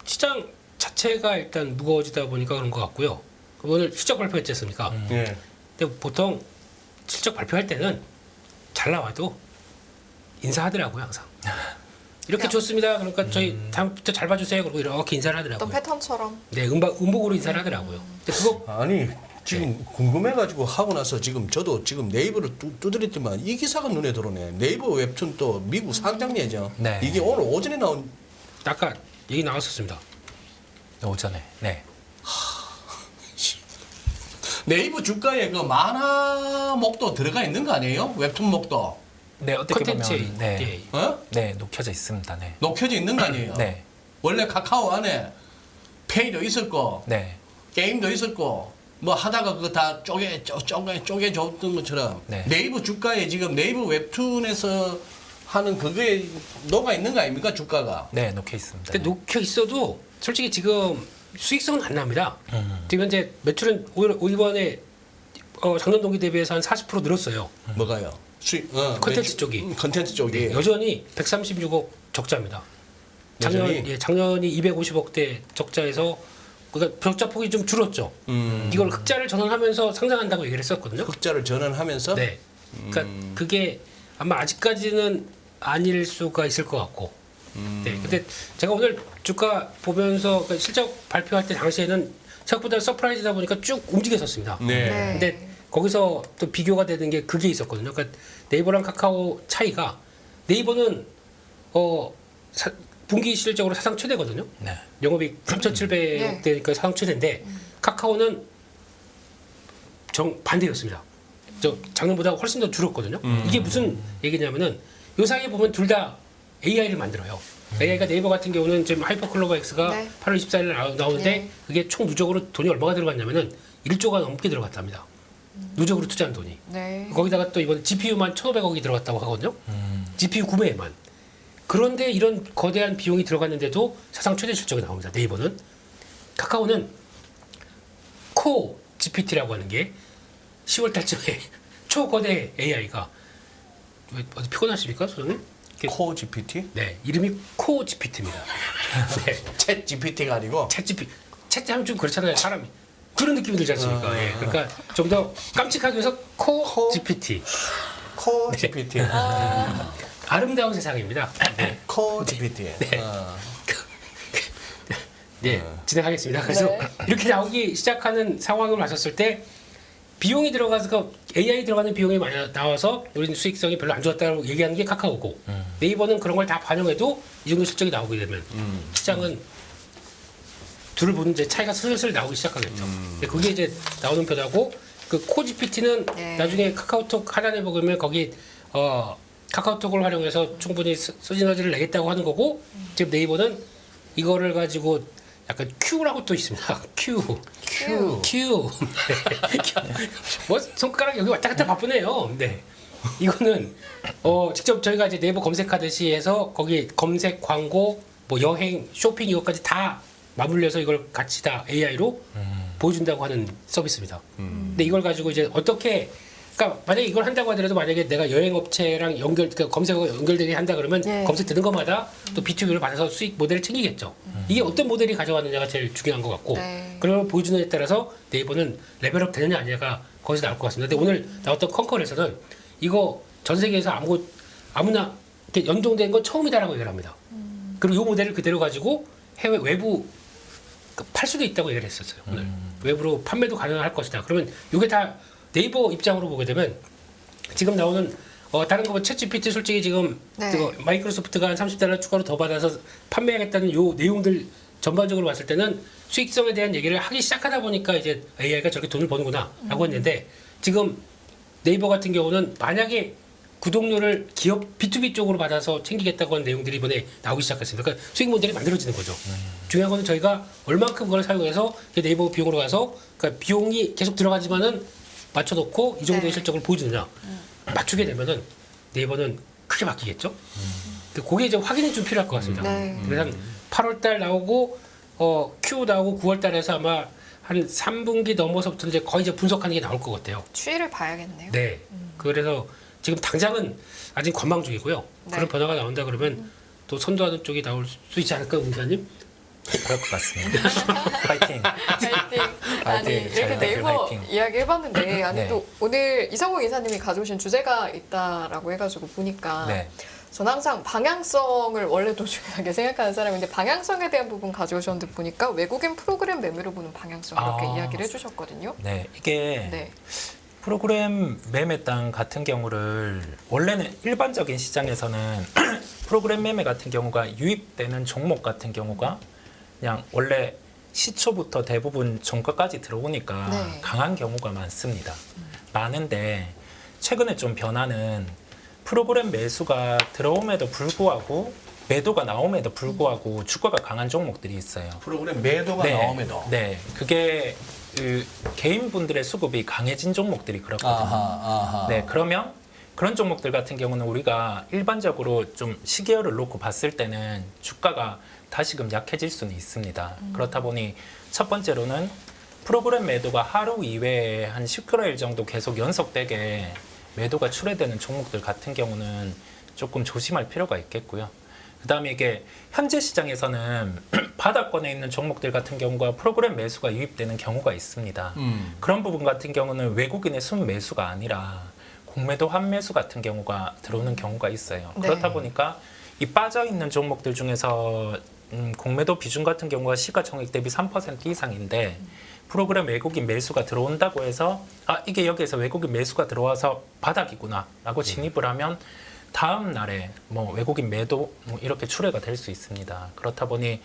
Speaker 3: 시장 자체가 일단 무거워지다 보니까 그런 것 같고요. 오늘 실적 발표했지 않습니까?
Speaker 1: 예.
Speaker 3: 근데 보통 실적 발표할 때는 잘 나와도 인사하더라고요 항상. 이렇게
Speaker 2: 그냥-
Speaker 3: 좋습니다. 그러니까 저희 다음부터 잘 봐주세요. 그리고 이렇게 인사를
Speaker 2: 어떤
Speaker 3: 하더라고요.
Speaker 2: 패턴처럼.
Speaker 3: 네, 음복으로 인사를 하더라고요. 근데 그거
Speaker 1: 아니 지금 궁금해가지고 하고 나서 지금 저도 지금 네이버를 두드렸지만 이 기사가 눈에 들어오네. 네이버 웹툰 또 미국 상장 예정.
Speaker 4: 네.
Speaker 1: 이게 오늘 오전에 나온
Speaker 3: 아까 얘기 나왔었습니다.
Speaker 4: 오전에. 네.
Speaker 1: 네이버 주가에 그 만화목도 들어가 있는 거 아니에요? 웹툰목도.
Speaker 4: 네, 어떻게
Speaker 3: 컨텐츠에
Speaker 4: 보면 네.
Speaker 3: 예.
Speaker 1: 어?
Speaker 4: 네, 녹혀져 있습니다. 네.
Speaker 1: 녹혀져 있는 거 아니에요?
Speaker 4: 네.
Speaker 1: 원래 카카오 안에 페이도 있었고
Speaker 4: 네.
Speaker 1: 게임도 있었고 뭐 하다가 그거 다 쪼개줬던 것처럼
Speaker 4: 네.
Speaker 1: 네이버 주가에 지금 네이버 웹툰에서 하는 그거에 녹아 있는 거 아닙니까 주가가?
Speaker 4: 네, 녹혀 있습니다.
Speaker 3: 근데 녹혀 있어도 솔직히 지금 수익성은 안 납니다. 지금 현재 매출은 이번에 작년 동기 대비해서 한 40% 늘었어요.
Speaker 1: 뭐가요?
Speaker 3: 컨텐츠 쪽이.
Speaker 1: 컨텐츠 쪽이.
Speaker 3: 네, 여전히 136억 적자입니다.
Speaker 1: 여전히?
Speaker 3: 작년이 250억대 적자에서 그러니까 적자 폭이 좀 줄었죠. 이걸 흑자를 전환하면서 상장한다고 얘기를 했었거든요.
Speaker 1: 흑자를 전환하면서
Speaker 3: 네. 그러니까 그게 아마 아직까지는 아닐 수가 있을 것 같고. 네. 근데 제가 오늘 주가 보면서 그 실적 발표할 때 당시에는 생각보다 서프라이즈다 보니까 쭉 움직였었습니다.
Speaker 1: 네.
Speaker 3: 근데 거기서 또 비교가 되는 게 그게 있었거든요. 그러니까 네이버랑 카카오 차이가 네이버는 분기 실적으로 사상 최대거든요.
Speaker 4: 네.
Speaker 3: 영업이익 3,700억 되니까 사상 최대인데 카카오는 정 반대였습니다. 저 작년보다 훨씬 더 줄었거든요. 이게 무슨 얘기냐면은 요 사이에 보면 둘 다 AI를 만들어요. AI가 네이버 같은 경우는 지금 하이퍼클로버 X가
Speaker 2: 네.
Speaker 3: 8월 24일 나오는데
Speaker 2: 네.
Speaker 3: 그게 총 누적으로 돈이 얼마가 들어갔냐면은 1조가 넘게 들어갔답니다. 누적으로 투자한 돈이.
Speaker 2: 네.
Speaker 3: 거기다가 또 이번 GPU만 1,500억이 들어갔다고 하거든요. GPU 구매에만. 그런데 이런 거대한 비용이 들어갔는데도 사상 최대 실적이 나옵니다. 네이버는. 카카오는 코 GPT라고 하는 게 10월 달쯤에 초거대 AI가 어디 피곤하십니까, 소장님?
Speaker 1: 코 GPT?
Speaker 3: 네, 이름이 코 GPT입니다. 네,
Speaker 1: 챗 GPT가 아니고
Speaker 3: 챗 GPT, 챗 하면 좀 그렇잖아요, 사람이. 그런 느낌이 들지 않습니까? 예, 그러니까 좀 더 깜찍하게 해서 코 GPT.
Speaker 1: 코 GPT.
Speaker 3: 아름다운 세상입니다. 네.
Speaker 1: 코 GPT.
Speaker 3: 네. 네, 진행하겠습니다. 그래서
Speaker 2: 네.
Speaker 3: 이렇게 나오기 시작하는 상황을 봤었을 때 비용이 들어가서 AI 들어가는 비용이 많이 나와서 우리는 수익성이 별로 안 좋았다고 얘기하는 게 카카오고 네이버는 그런 걸 다 반영해도 이 정도 실적이 나오게 되면 시장은 둘을 보는 이제 차이가 슬슬 나오기 시작하겠죠. 근데 그게 이제 나오는 변화고 그 코GPT는
Speaker 2: 네.
Speaker 3: 나중에 카카오톡 하단에 보면 거기 카카오톡을 활용해서 충분히 시너지를 내겠다고 하는 거고 지금 네이버는 이거를 가지고 약간 Q라고 또 있습니다. Q. 뭐 손가락 여기 왔다 갔다 바쁘네요. 네. 이거는 직접 저희가 이제 네이버 검색하듯이 해서 거기 검색 광고 뭐 여행 쇼핑 이것까지 다 맞물려서 이걸 같이 다 AI로 보여준다고 하는 서비스입니다. 근데 이걸 가지고 이제 어떻게 그러니까 만약에 이걸 한다고 하더라도 만약에 내가 여행 업체랑 그러니까 검색어가 연결되게 한다 그러면
Speaker 2: 네.
Speaker 3: 검색되는 것마다 또 B2B를 받아서 수익 모델을 챙기겠죠. 이게 어떤 모델이 가져왔느냐가 제일 중요한 것 같고
Speaker 2: 네.
Speaker 3: 그걸 보여주는 데 따라서 네이버는 레벨업 되느냐 아니냐가 거기서 나올 것 같습니다. 근데 오늘 나왔던 컨컬에서는 이거 전 세계에서 아무나 이렇게 연동된 건 처음이다라고 얘기를 합니다. 그리고 이 모델을 그대로 가지고 해외 외부 팔 수도 있다고 얘기를 했었어요. 오늘 외부로 판매도 가능할 것이다. 그러면 이게 다 네이버 입장으로 보게 되면 지금 나오는 다른 거뭐 챗GPT 솔직히 지금
Speaker 2: 네.
Speaker 3: 마이크로소프트가 한 $30 추가로 더 받아서 판매하겠다는 요 내용들 전반적으로 봤을 때는 수익성에 대한 얘기를 하기 시작하다 보니까 이제 AI가 저렇게 돈을 버는구나라고 했는데 지금 네이버 같은 경우는 만약에 구독료를 기업 B2B 쪽으로 받아서 챙기겠다고 하는 내용들이 이번에 나오기 시작했습니다. 그러니까 수익 모델이 만들어지는 거죠. 중요한 거는 저희가 얼만큼 그걸 사용해서 네이버 비용으로 가서 그러니까 비용이 계속 들어가지만은 맞춰놓고 이 정도의
Speaker 2: 네.
Speaker 3: 실적을 보여주느냐 맞추게 되면은 네이버는 크게 바뀌겠죠. 그게 이제 확인이 좀 필요할 것 같습니다.
Speaker 2: 네.
Speaker 3: 그래서 한 8월달 나오고 Q 나오고 9월달에서 아마 한 3분기 넘어서부터 이제 거의 이제 분석하는 게 나올 것 같아요.
Speaker 2: 추이를 봐야겠네요.
Speaker 3: 네. 그래서 지금 당장은 아직 관망 중이고요.
Speaker 2: 네.
Speaker 3: 그런 변화가 나온다 그러면 또 선도하는 쪽이 나올 수 있지 않을까요, 공사님?
Speaker 4: 그럴 것 같습니다. 파이팅.
Speaker 2: 파이팅. 아니
Speaker 1: 파이팅.
Speaker 2: 이렇게
Speaker 4: 잘
Speaker 2: 네이버
Speaker 4: 파이팅.
Speaker 2: 이야기 해봤는데 아니
Speaker 4: 네.
Speaker 2: 또 오늘 이성욱 이사님이 가져오신 주제가 있다라고 해가지고 보니까
Speaker 4: 네.
Speaker 2: 저는 항상 방향성을 원래도 중요하게 생각하는 사람인데 방향성에 대한 부분 가져오셨는데 보니까 외국인 프로그램 매매로 보는 방향성 이렇게 이야기를 해주셨거든요.
Speaker 4: 네. 이게
Speaker 2: 네.
Speaker 4: 프로그램 매매당 같은 경우를 원래는 일반적인 시장에서는 프로그램 매매 같은 경우가 유입되는 종목 같은 경우가 그냥 원래 시초부터 대부분 종가까지 들어오니까
Speaker 2: 네.
Speaker 4: 강한 경우가 많습니다. 많은데 최근에 좀 변화는 프로그램 매수가 들어옴에도 불구하고 매도가 나옴에도 불구하고 주가가 강한 종목들이 있어요.
Speaker 1: 프로그램 매도가 나옴에도.
Speaker 4: 네, 그게 그 개인분들의 수급이 강해진 종목들이 그렇거든요.
Speaker 1: 아하.
Speaker 4: 네, 그러면 그런 종목들 같은 경우는 우리가 일반적으로 좀 시계열을 놓고 봤을 때는 주가가 다시금 약해질 수는 있습니다. 그렇다 보니 첫 번째로는 프로그램 매도가 하루 이외에 한 10개월 정도 계속 연속되게 매도가 출회되는 종목들 같은 경우는 조금 조심할 필요가 있겠고요. 그다음에 이게 현재 시장에서는 바닥권에 있는 종목들 같은 경우가 프로그램 매수가 유입되는 경우가 있습니다. 그런 부분 같은 경우는 외국인의 순매수가 아니라 공매도 환매수 같은 경우가 들어오는 경우가 있어요.
Speaker 2: 네.
Speaker 4: 그렇다 보니까 이 빠져 있는 종목들 중에서 공매도 비중 같은 경우가 시가총액 대비 3% 이상인데 프로그램 외국인 매수가 들어온다고 해서 이게 여기에서 외국인 매수가 들어와서 바닥이구나 라고 진입을 하면 다음 날에 뭐 외국인 매도 뭐 이렇게 출회가 될 수 있습니다. 그렇다 보니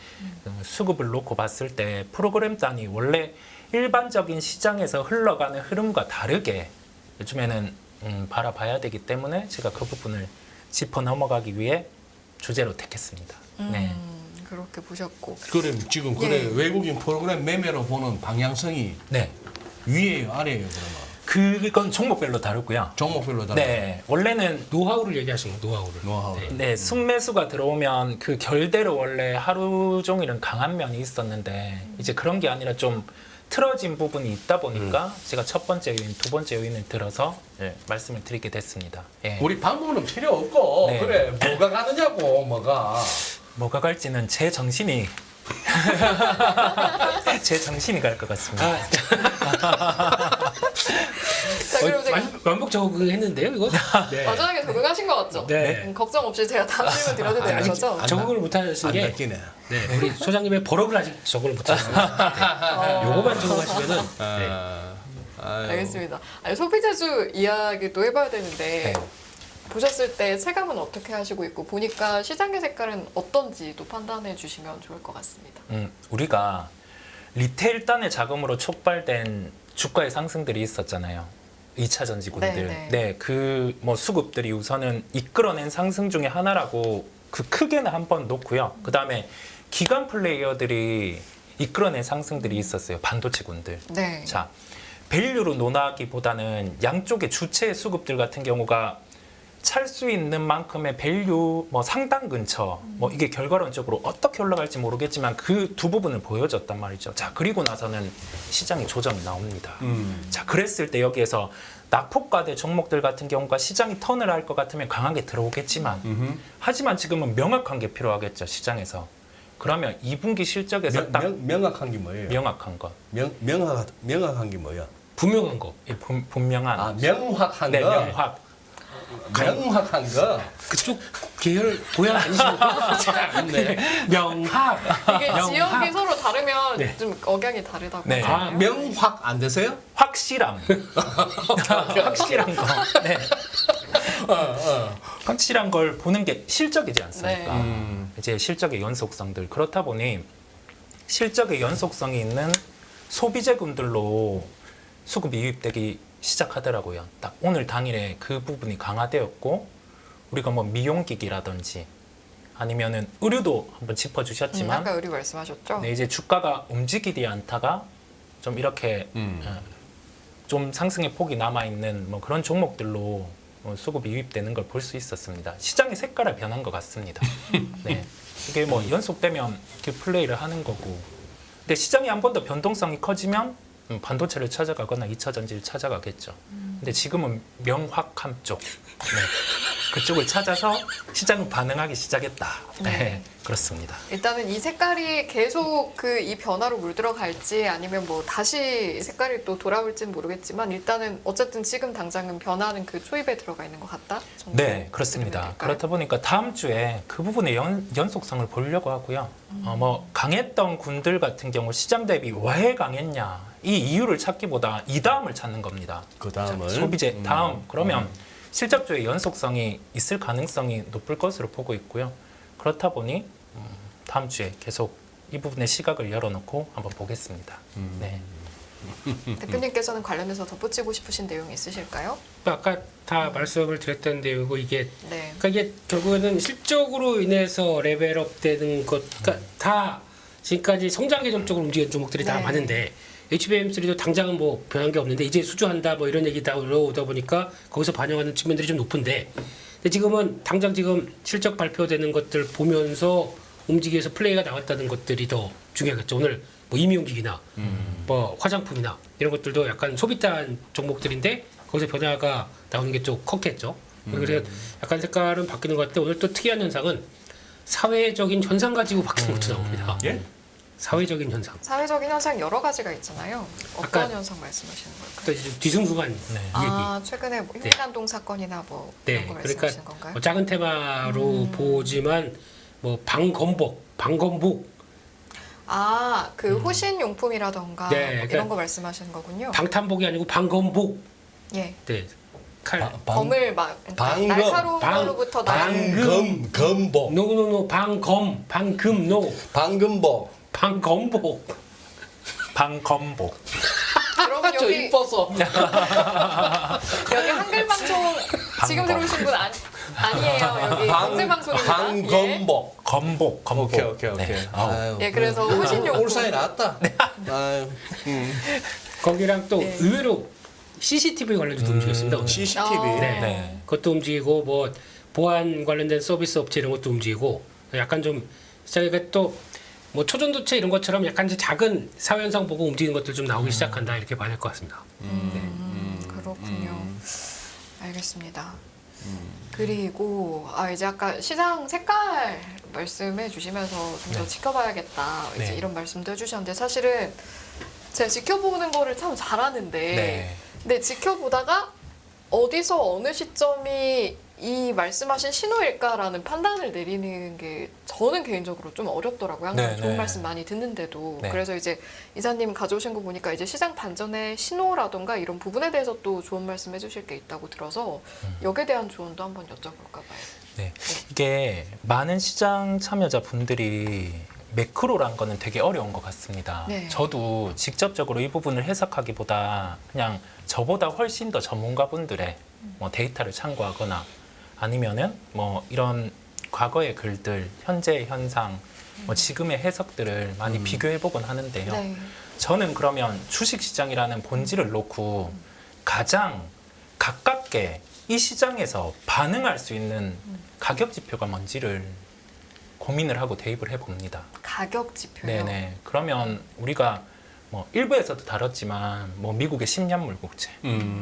Speaker 4: 수급을 놓고 봤을 때 프로그램 단위 원래 일반적인 시장에서 흘러가는 흐름과 다르게 요즘에는 바라봐야 되기 때문에 제가 그 부분을 짚어 넘어가기 위해 주제로 택했습니다. 네.
Speaker 2: 그렇게 보셨고.
Speaker 1: 그럼 지금 그래
Speaker 2: 예.
Speaker 1: 외국인 프로그램 매매로 보는 방향성이
Speaker 4: 네.
Speaker 1: 위에요, 아래에요, 그러면?
Speaker 4: 그건 종목별로 다르고요.
Speaker 1: 종목별로 다.
Speaker 4: 네. 원래는
Speaker 3: 노하우를 얘기하시는 거예요. 노하우를.
Speaker 1: 노하우.
Speaker 3: 네.
Speaker 4: 네, 순매수가 들어오면 그 결대로 원래 하루 종일은 강한 면이 있었는데 이제 그런 게 아니라 좀 틀어진 부분이 있다 보니까 제가 첫 번째 요인, 두 번째 요인을 들어서 말씀을 드리게 됐습니다. 예.
Speaker 1: 우리 방법은 필요 없고
Speaker 4: 네.
Speaker 1: 그래 뭐가 가느냐고 뭐가.
Speaker 4: 뭐가 갈지는 제 정신이 제 정신이 갈 것 같습니다.
Speaker 2: 자, 그럼 제가
Speaker 3: 완벽 적응했는데요, 이거? 네.
Speaker 2: 마지막에 적응하신 것 같죠?
Speaker 3: 네.
Speaker 2: 걱정 없이 제가 다음 질문 드려도 되는
Speaker 3: 아직
Speaker 2: 거죠?
Speaker 3: 적응을 못하신
Speaker 1: 안
Speaker 3: 게
Speaker 1: 낚이네.
Speaker 3: 네, 우리 소장님의 버럭을 아직 적응을 못하셨어요. 네. 요거만 적응하시면은 네.
Speaker 1: 아유.
Speaker 2: 알겠습니다. 아니, 소비자주 이야기도 해봐야 되는데
Speaker 4: 네.
Speaker 2: 보셨을 때 체감은 어떻게 하시고 있고 보니까 시장의 색깔은 어떤지도 판단해 주시면 좋을 것 같습니다.
Speaker 4: 우리가 리테일단의 자금으로 촉발된 주가의 상승들이 있었잖아요. 2차 전지군들.
Speaker 2: 네, 네.
Speaker 4: 네, 그 뭐 수급들이 우선은 이끌어낸 상승 중에 하나라고 그 크게는 한번 놓고요. 그다음에 기관 플레이어들이 이끌어낸 상승들이 있었어요. 반도체군들.
Speaker 2: 네.
Speaker 4: 자, 밸류로 논하기보다는 양쪽의 주체 수급들 같은 경우가 찰 수 있는 만큼의 밸류 뭐 상단 근처 뭐 이게 결과론적으로 어떻게 올라갈지 모르겠지만 그 두 부분을 보여줬단 말이죠. 자, 그리고 나서는 시장의 조정이 나옵니다. 자, 그랬을 때 여기에서 낙폭과대 종목들 같은 경우가 시장이 턴을 할 것 같으면 강하게 들어오겠지만 하지만 지금은 명확한 게 필요하겠죠, 시장에서. 그러면 2분기 실적에서 딱
Speaker 1: 명확한 게 뭐예요?
Speaker 4: 명확한 것.
Speaker 1: 명확한 게 뭐야?
Speaker 3: 분명한 거.
Speaker 4: 이 분명한
Speaker 1: 아 명확한
Speaker 4: 네,
Speaker 1: 거.
Speaker 4: 명확.
Speaker 1: 명확한 거.
Speaker 3: 그쪽 계열 고향 아니시니까 네. 명합.
Speaker 2: 이게
Speaker 3: 명합.
Speaker 2: 지역이 서로 다르면
Speaker 3: 네.
Speaker 2: 좀 억양이 다르다고
Speaker 4: 네.
Speaker 2: 하잖아요.
Speaker 1: 명확 안 되세요?
Speaker 4: 확실함. 확실한 거. 네. 확실한 걸 보는 게 실적이지 않습니까?
Speaker 2: 네.
Speaker 4: 이제 실적의 연속성들. 그렇다 보니 실적의 연속성이 있는 소비재군들로 수급이 유입되기 시작하더라고요. 딱 오늘 당일에 그 부분이 강화되었고 우리가 뭐 미용기기라든지 아니면은 의류도 한번 짚어주셨지만
Speaker 2: 아까 의류 말씀하셨죠?
Speaker 4: 네, 이제 주가가 움직이지 않다가 좀 이렇게 좀 상승의 폭이 남아 있는 뭐 그런 종목들로 수급이 유입되는 걸 볼 수 있었습니다. 시장의 색깔이 변한 것 같습니다. 네, 이게 뭐 연속되면 이렇게 플레이를 하는 거고, 근데 시장이 한 번 더 변동성이 커지면 반도체를 찾아가거나 2차 전지를 찾아가겠죠. 근데 지금은 명확함 쪽, 네, 그쪽을 찾아서 시장은 반응하기 시작했다. 네, 그렇습니다.
Speaker 2: 일단은 이 색깔이 계속 그 이 변화로 물들어갈지 아니면 뭐 다시 색깔이 또 돌아올지는 모르겠지만 일단은 어쨌든 지금 당장은 변화는 그 초입에 들어가 있는 것 같다? 정도
Speaker 4: 네, 그렇습니다.
Speaker 2: 될까요?
Speaker 4: 그렇다 보니까 다음 주에 그 부분의 연속성을 보려고 하고요. 뭐 강했던 군들 같은 경우 시장 대비 왜 강했냐 이 이유를 찾기보다 이 다음을 찾는 겁니다.
Speaker 1: 그 다음을
Speaker 4: 소비재 다음 그러면 실적주의 연속성이 있을 가능성이 높을 것으로 보고 있고요. 그렇다 보니 다음 주에 계속 이 부분의 시각을 열어놓고 한번 보겠습니다. 네.
Speaker 2: 대표님께서는 관련해서 덧붙이고 싶으신 내용이 있으실까요?
Speaker 3: 아까 다 말씀을 드렸던 내용이고 이게
Speaker 2: 네.
Speaker 3: 그러니까 이게 결국에는 실적으로 인해서 레벨업 되는 것, 그러니까 다 지금까지 성장 계절적으로 움직이는 종목들이 다
Speaker 2: 네.
Speaker 3: 많은데 HBM3도 당장은 뭐 변한 게 없는데 이제 수주한다 뭐 이런 얘기 다 올라오다 보니까 거기서 반영하는 측면들이 좀 높은데 근데 지금은 당장 지금 실적 발표되는 것들 보면서 움직여서 플레이가 나왔다는 것들이 더 중요하겠죠. 오늘 뭐 임용기기나 뭐 화장품이나 이런 것들도 약간 소비단 종목들인데 거기서 변화가 나오는 게 좀 컸겠죠. 그래서 약간 색깔은 바뀌는 것 같은데 오늘 또 특이한 현상은 사회적인 현상 가지고 바뀌는 것도 나옵니다.
Speaker 1: 예?
Speaker 3: 사회적인 현상.
Speaker 2: 사회적인 현상 여러 가지가 있잖아요. 어떤
Speaker 3: 아까-
Speaker 2: 현상 말씀하시는 걸까요?
Speaker 3: 또 이제 뒤숭숭한
Speaker 4: 네.
Speaker 3: 얘기.
Speaker 2: 아, 최근에 뭐 흉기난동 사건이나 뭐 이런
Speaker 3: 네,
Speaker 2: 거
Speaker 3: 그러니까
Speaker 2: 말씀하시는 건가요?
Speaker 3: 뭐 작은 테마로 보지만 뭐 방검복,
Speaker 2: 아, 그 호신 용품이라던가
Speaker 3: 네,
Speaker 2: 뭐
Speaker 3: 그러니까
Speaker 2: 이런 거 말씀하시는 거군요.
Speaker 3: 방탄복이 아니고 방검복.
Speaker 2: 예.
Speaker 3: 네. 칼.
Speaker 2: 검을 막
Speaker 1: 방금,
Speaker 2: 날카로운
Speaker 3: 방-
Speaker 2: 걸로부터
Speaker 1: 방금복.
Speaker 3: 노노노노 방검 방금 노
Speaker 1: 방금복.
Speaker 3: 방검복.
Speaker 4: 방검복.
Speaker 2: 그러면
Speaker 1: 저
Speaker 2: 여기
Speaker 1: 이뻐서.
Speaker 2: 여기 한글 방송 지금 들어오신 분 아니에요. 여기 국제 방송입니다.
Speaker 1: 방검복.
Speaker 4: 검복. 검복.
Speaker 1: 오케이.
Speaker 4: 네. 아우.
Speaker 1: 아유,
Speaker 2: 예, 그래서 호신용
Speaker 1: 울산에 나왔다. 아유,
Speaker 3: 거기랑 또
Speaker 2: 네.
Speaker 3: 의외로 CCTV 관련주도 움직였습니다. 오늘.
Speaker 1: CCTV.
Speaker 3: 네.
Speaker 4: 네.
Speaker 3: 그것도 움직이고 뭐 보안 관련된 서비스 업체 이런 것도 움직이고 약간 좀 시장에 또 뭐 초전도체 이런 것처럼 약간 이제 작은 사회 현상 보고 움직이는 것들 좀 나오기 시작한다 이렇게 봐야 될 것 같습니다.
Speaker 2: 그렇군요. 알겠습니다. 그리고 이제 아까 시장 색깔 말씀해 주시면서 좀 더
Speaker 4: 네.
Speaker 2: 지켜봐야겠다 이제
Speaker 4: 네.
Speaker 2: 이런 말씀도 해주셨는데 사실은 제가 지켜보는 거를 참 잘하는데
Speaker 4: 네.
Speaker 2: 근데 지켜보다가 어디서 어느 시점이 이 말씀하신 신호일까라는 판단을 내리는 게 저는 개인적으로 좀 어렵더라고요. 항상
Speaker 4: 네,
Speaker 2: 좋은
Speaker 4: 네.
Speaker 2: 말씀 많이 듣는데도
Speaker 4: 네.
Speaker 2: 그래서 이제 이사님 가져오신 거 보니까 이제 시장 반전의 신호라던가 이런 부분에 대해서 또 좋은 말씀 해주실 게 있다고 들어서 여기에 대한 조언도 한번 여쭤볼까 봐요.
Speaker 4: 네. 이게 많은 시장 참여자 분들이 매크로란 거는 되게 어려운 것 같습니다.
Speaker 2: 네.
Speaker 4: 저도 직접적으로 이 부분을 해석하기보다 그냥 저보다 훨씬 더 전문가분들의 뭐 데이터를 참고하거나 아니면은 뭐 이런 과거의 글들, 현재의 현상, 뭐 지금의 해석들을 많이 비교해보곤 하는데요.
Speaker 2: 네.
Speaker 4: 저는 그러면 주식시장이라는 본질을 놓고 가장 가깝게 이 시장에서 반응할 수 있는 가격 지표가 뭔지를 고민을 하고 대입을 해봅니다.
Speaker 2: 가격 지표요.
Speaker 4: 네네. 그러면 우리가 뭐 일부에서도 다뤘지만 뭐 미국의 10년 물국채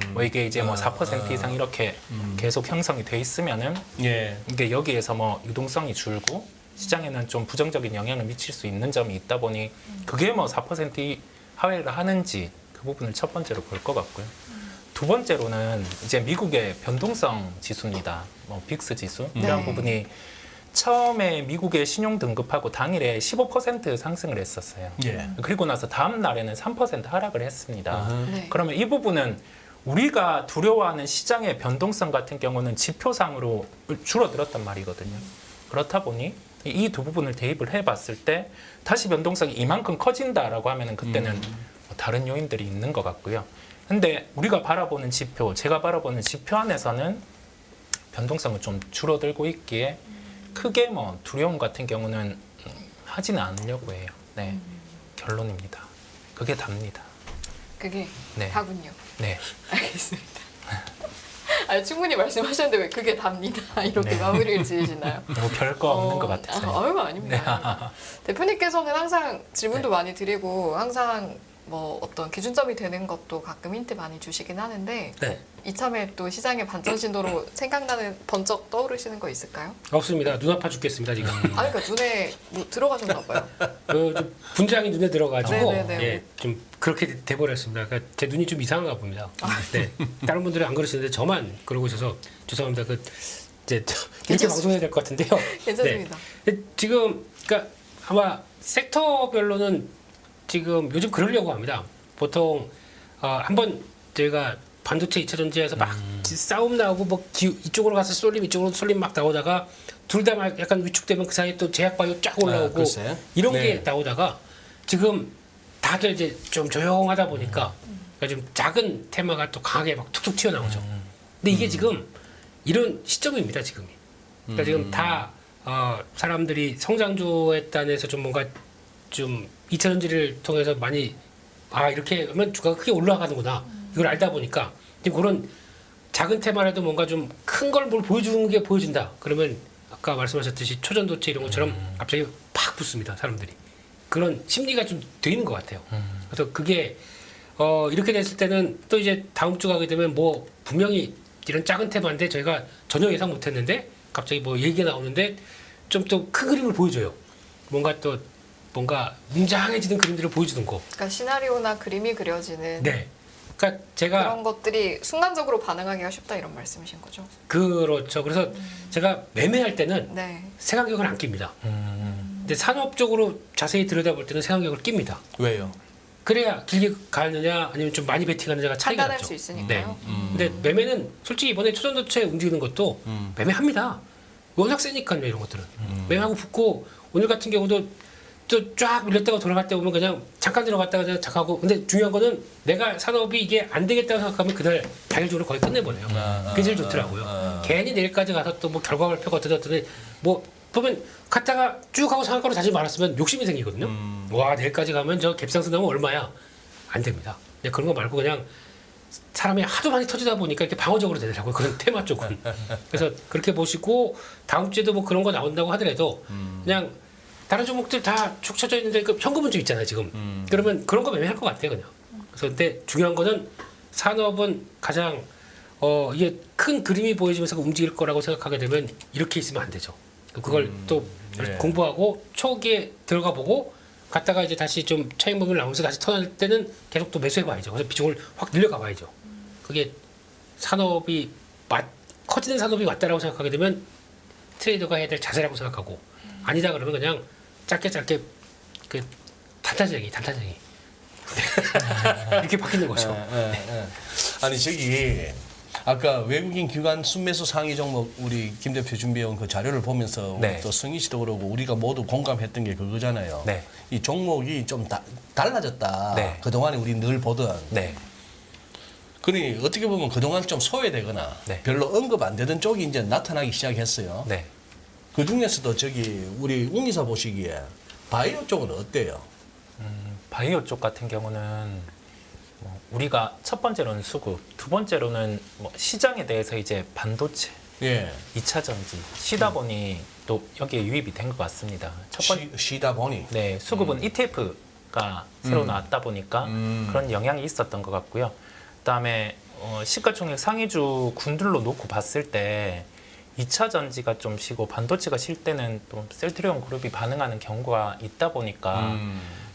Speaker 4: 뭐 이게 이제 뭐 4% 이상 이렇게 계속 형성이 돼 있으면은
Speaker 1: 예.
Speaker 4: 이게 여기에서 뭐 유동성이 줄고 시장에는 좀 부정적인 영향을 미칠 수 있는 점이 있다 보니 그게 뭐 4% 하회를 하는지 그 부분을 첫 번째로 볼 것 같고요. 두 번째로는 이제 미국의 변동성 지수입니다. 뭐 빅스 지수 이런
Speaker 2: 네.
Speaker 4: 부분이 처음에 미국의 신용 등급하고 당일에 15% 상승을 했었어요.
Speaker 1: 예.
Speaker 4: 그리고 나서 다음 날에는 3% 하락을 했습니다.
Speaker 2: 네.
Speaker 4: 그러면 이 부분은 우리가 두려워하는 시장의 변동성 같은 경우는 지표상으로 줄어들었단 말이거든요. 그렇다 보니 이 두 부분을 대입을 해봤을 때 다시 변동성이 이만큼 커진다라고 하면은 그때는 뭐 다른 요인들이 있는 것 같고요. 근데 우리가 바라보는 지표, 제가 바라보는 지표 안에서는 변동성은 좀 줄어들고 있기에 크게 뭐 두려움 같은 경우는 하지는 않으려고 해요. 네, 결론입니다. 그게 답니다.
Speaker 2: 그게
Speaker 4: 네.
Speaker 2: 다군요.
Speaker 4: 네.
Speaker 2: 알겠습니다. 충분히 말씀하셨는데 왜 그게 답니다. 이렇게
Speaker 4: 네.
Speaker 2: 마무리를 지으시나요?
Speaker 4: 뭐 별거 없는 것 같아서요.
Speaker 2: 얼마 아닙니다. 대표님께서는 항상 질문도 많이 드리고 항상 뭐 어떤 기준점이 되는 것도 가끔 힌트 많이 주시긴 하는데
Speaker 3: 네.
Speaker 2: 이참에 또 시장의 반전 신도로 생각나는 번쩍 떠오르시는 거 있을까요?
Speaker 3: 없습니다. 눈 아파 죽겠습니다 지금.
Speaker 2: 그러니까 눈에 뭐 들어가셨나 봐요.
Speaker 3: 좀 분장이 눈에 들어가지고
Speaker 2: 네네네.
Speaker 3: 예, 좀 그렇게 돼버렸습니다. 그러니까 제 눈이 좀 이상한가 봅니다. 네. 다른 분들은 안 그러시는데 저만 그러고 있어서 죄송합니다. 이제 이렇게
Speaker 2: 괜찮습니다.
Speaker 3: 방송해야 될 것 같은데요.
Speaker 2: 괜찮습니다.
Speaker 3: 네. 지금 그러니까 아마 섹터별로는 지금 요즘 그러려고 합니다. 보통 한번 저희가 반도체 2차 전지에서 막 싸움 나오고 뭐 이쪽으로 가서 쏠림 이쪽으로 쏠림 막 나오다가 둘 다 막 약간 위축되면 그 사이에 또 제약바이오 쫙 올라오고
Speaker 1: 글쎄.
Speaker 3: 이런
Speaker 1: 네.
Speaker 3: 게 나오다가 지금 다들 이제 좀 조용하다 보니까 그러니까 좀 작은 테마가 또 강하게 막 툭툭 튀어나오죠. 근데 이게 지금 이런 시점입니다. 지금이. 그러니까 지금 다 사람들이 성장주에 단에서 좀 뭔가 좀 2차 전지를 통해서 많이 이렇게 하면 주가가 크게 올라가는구나 이걸 알다 보니까 지금 그런 작은 테마라도 뭔가 좀 큰 걸 뭘 보여주는 게 보여진다 그러면 아까 말씀하셨듯이 초전도체 이런 것처럼 갑자기 팍 붙습니다 사람들이 그런 심리가 좀 되는 것 같아요. 그래서 그게 이렇게 됐을 때는 또 이제 다음 주 가게 되면 뭐 분명히 이런 작은 테마인데 저희가 전혀 예상 못했는데 갑자기 뭐 얘기가 나오는데 좀 또 큰 그림을 보여줘요. 뭔가 웅장해지는 그림들을 보여주는 거.
Speaker 2: 그러니까 시나리오나 그림이 그려지는
Speaker 3: 네. 그러니까 제가
Speaker 2: 그런 것들이 순간적으로 반응하기가 쉽다 이런 말씀이신 거죠?
Speaker 3: 그렇죠. 그래서 제가 매매할 때는
Speaker 2: 네.
Speaker 3: 세간격을 안 낍니다. 근데 산업적으로 자세히 들여다볼 때는 세간격을 낍니다.
Speaker 1: 왜요?
Speaker 3: 그래야 길게 가느냐 아니면 좀 많이 베팅하느냐가 차이가
Speaker 2: 판단할
Speaker 3: 나죠.
Speaker 2: 수 있으니까요.
Speaker 3: 근데 매매는 솔직히 이번에 초전도체 움직이는 것도 매매합니다. 워낙 세니까요 이런 것들은. 매매하고 붙고 오늘 같은 경우도 또 쫙 밀렸다가 돌아갈 때 보면 그냥 잠깐 들어갔다가 그냥 잠깐 하고 근데 중요한 거는 내가 산업이 이게 안 되겠다고 생각하면 그날 당일적으로 거의 끝내버려요. 그게 제일 좋더라고요. 괜히 내일까지 가서 또 뭐 결과 발표가 어쩌더니 뭐 보면 갔다가 쭉 하고 상한가로 다시 말았으면 욕심이 생기거든요. 와 내일까지 가면 저 갭상승 나면 얼마야? 안 됩니다. 근데 그런 거 말고 그냥 사람이 하도 많이 터지다 보니까 이렇게 방어적으로 되더라고요. 그런 테마 쪽은. 그래서 그렇게 보시고 다음 주에도 뭐 그런 거 나온다고 하더라도 그냥 다른 종목들 다 축 쳐져 있는데 그 현금은 좀 있잖아요 지금. 그러면 그런 거 매매할 것 같아요 그냥. 그래서 근데 중요한 거는 산업은 가장 이게 큰 그림이 보여지면서 움직일 거라고 생각하게 되면 이렇게 있으면 안 되죠. 그걸 또
Speaker 1: 네.
Speaker 3: 공부하고 초기에 들어가 보고 갔다가 이제 다시 좀 차익 먹을 나오면서 다시 턴할 때는 계속 또 매수해 봐야죠. 그래서 비중을 확 늘려가 봐야죠. 그게 산업이 커지는 산업이 왔다라고 생각하게 되면 트레이더가 해야 될 자세라고 생각하고 아니다 그러면 그냥 짧게 그 단타쟁이 이렇게 바뀌는 거죠.
Speaker 1: 아니 저기 아까 외국인 기관 순매수 상위 종목 우리 김 대표 준비해온 그 자료를 보면서
Speaker 4: 네.
Speaker 1: 또 승희 씨도 그러고 우리가 모두 공감했던 게 그거잖아요.
Speaker 4: 네.
Speaker 1: 이 종목이 좀 달라졌다.
Speaker 4: 네.
Speaker 1: 그동안에 우리 늘 보던.
Speaker 4: 네.
Speaker 1: 그러니 어떻게 보면 그동안 좀 소외되거나
Speaker 4: 네.
Speaker 1: 별로 언급 안 되던 쪽이 이제 나타나기 시작했어요.
Speaker 4: 네.
Speaker 1: 그 중에서도 저기 우리 웅이사 보시기에 바이오 쪽은 어때요?
Speaker 4: 바이오 쪽 같은 경우는 뭐 우리가 첫 번째로는 수급, 두 번째로는 뭐 시장에 대해서 이제 반도체,
Speaker 1: 예.
Speaker 4: 2차 전지 쉬다 보니 또 여기에 유입이 된 것 같습니다.
Speaker 1: 쉬다 보니.
Speaker 4: 네, 수급은 ETF가 새로 나왔다 보니까 그런 영향이 있었던 것 같고요. 그다음에 시가총액 상위주 군들로 놓고 봤을 때 2차 전지가 좀 쉬고 반도체가 쉴 때는 또 셀트리온 그룹이 반응하는 경우가 있다 보니까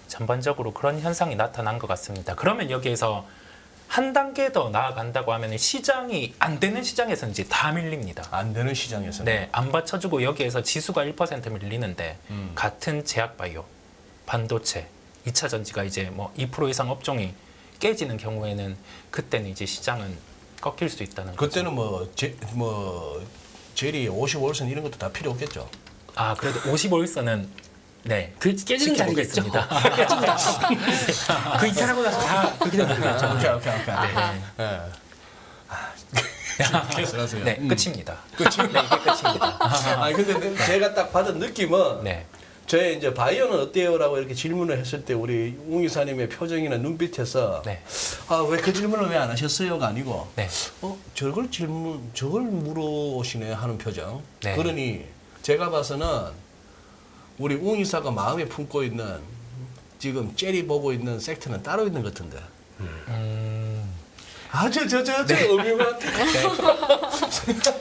Speaker 4: 전반적으로 그런 현상이 나타난 것 같습니다. 그러면 여기에서 한 단계 더 나아간다고 하면 시장이 안 되는 시장에서 이제 다 밀립니다.
Speaker 1: 안 되는 시장에서.
Speaker 4: 네, 안 받쳐주고 여기에서 지수가 1% 밀리는데 같은 제약바이오, 반도체, 2차 전지가 이제 뭐 2% 이상 업종이 깨지는 경우에는 그때는 이제 시장은 꺾일 수 있다는 거죠.
Speaker 1: 그때는 제리 55일선 이런 것도 다 필요 없겠죠.
Speaker 4: 아 그래도 55일선은 네.
Speaker 3: 그 깨지는 자리겠죠. 그 이탈하고 나서 다 그렇게 되는 거죠.
Speaker 1: 오케이.
Speaker 4: 네.
Speaker 1: 계속하세요.
Speaker 4: 네, 끝입니다.
Speaker 1: 끝입니다.
Speaker 4: 네, 이게 끝입니다.
Speaker 1: 아니 근데 제가 딱 받은 느낌은
Speaker 4: 네.
Speaker 1: 저의 이제 바이오는 어때요라고 이렇게 질문을 했을 때 우리 웅 이사님의 표정이나 눈빛에서
Speaker 4: 네.
Speaker 1: 아 왜 그 질문을 왜 안 하셨어요가 아니고
Speaker 4: 네.
Speaker 1: 저걸 물어오시네 하는 표정.
Speaker 4: 네.
Speaker 1: 그러니 제가 봐서는 우리 웅 이사가 마음에 품고 있는 지금 젤이 보고 있는 섹터는 따로 있는 것 같은데. 음흉한.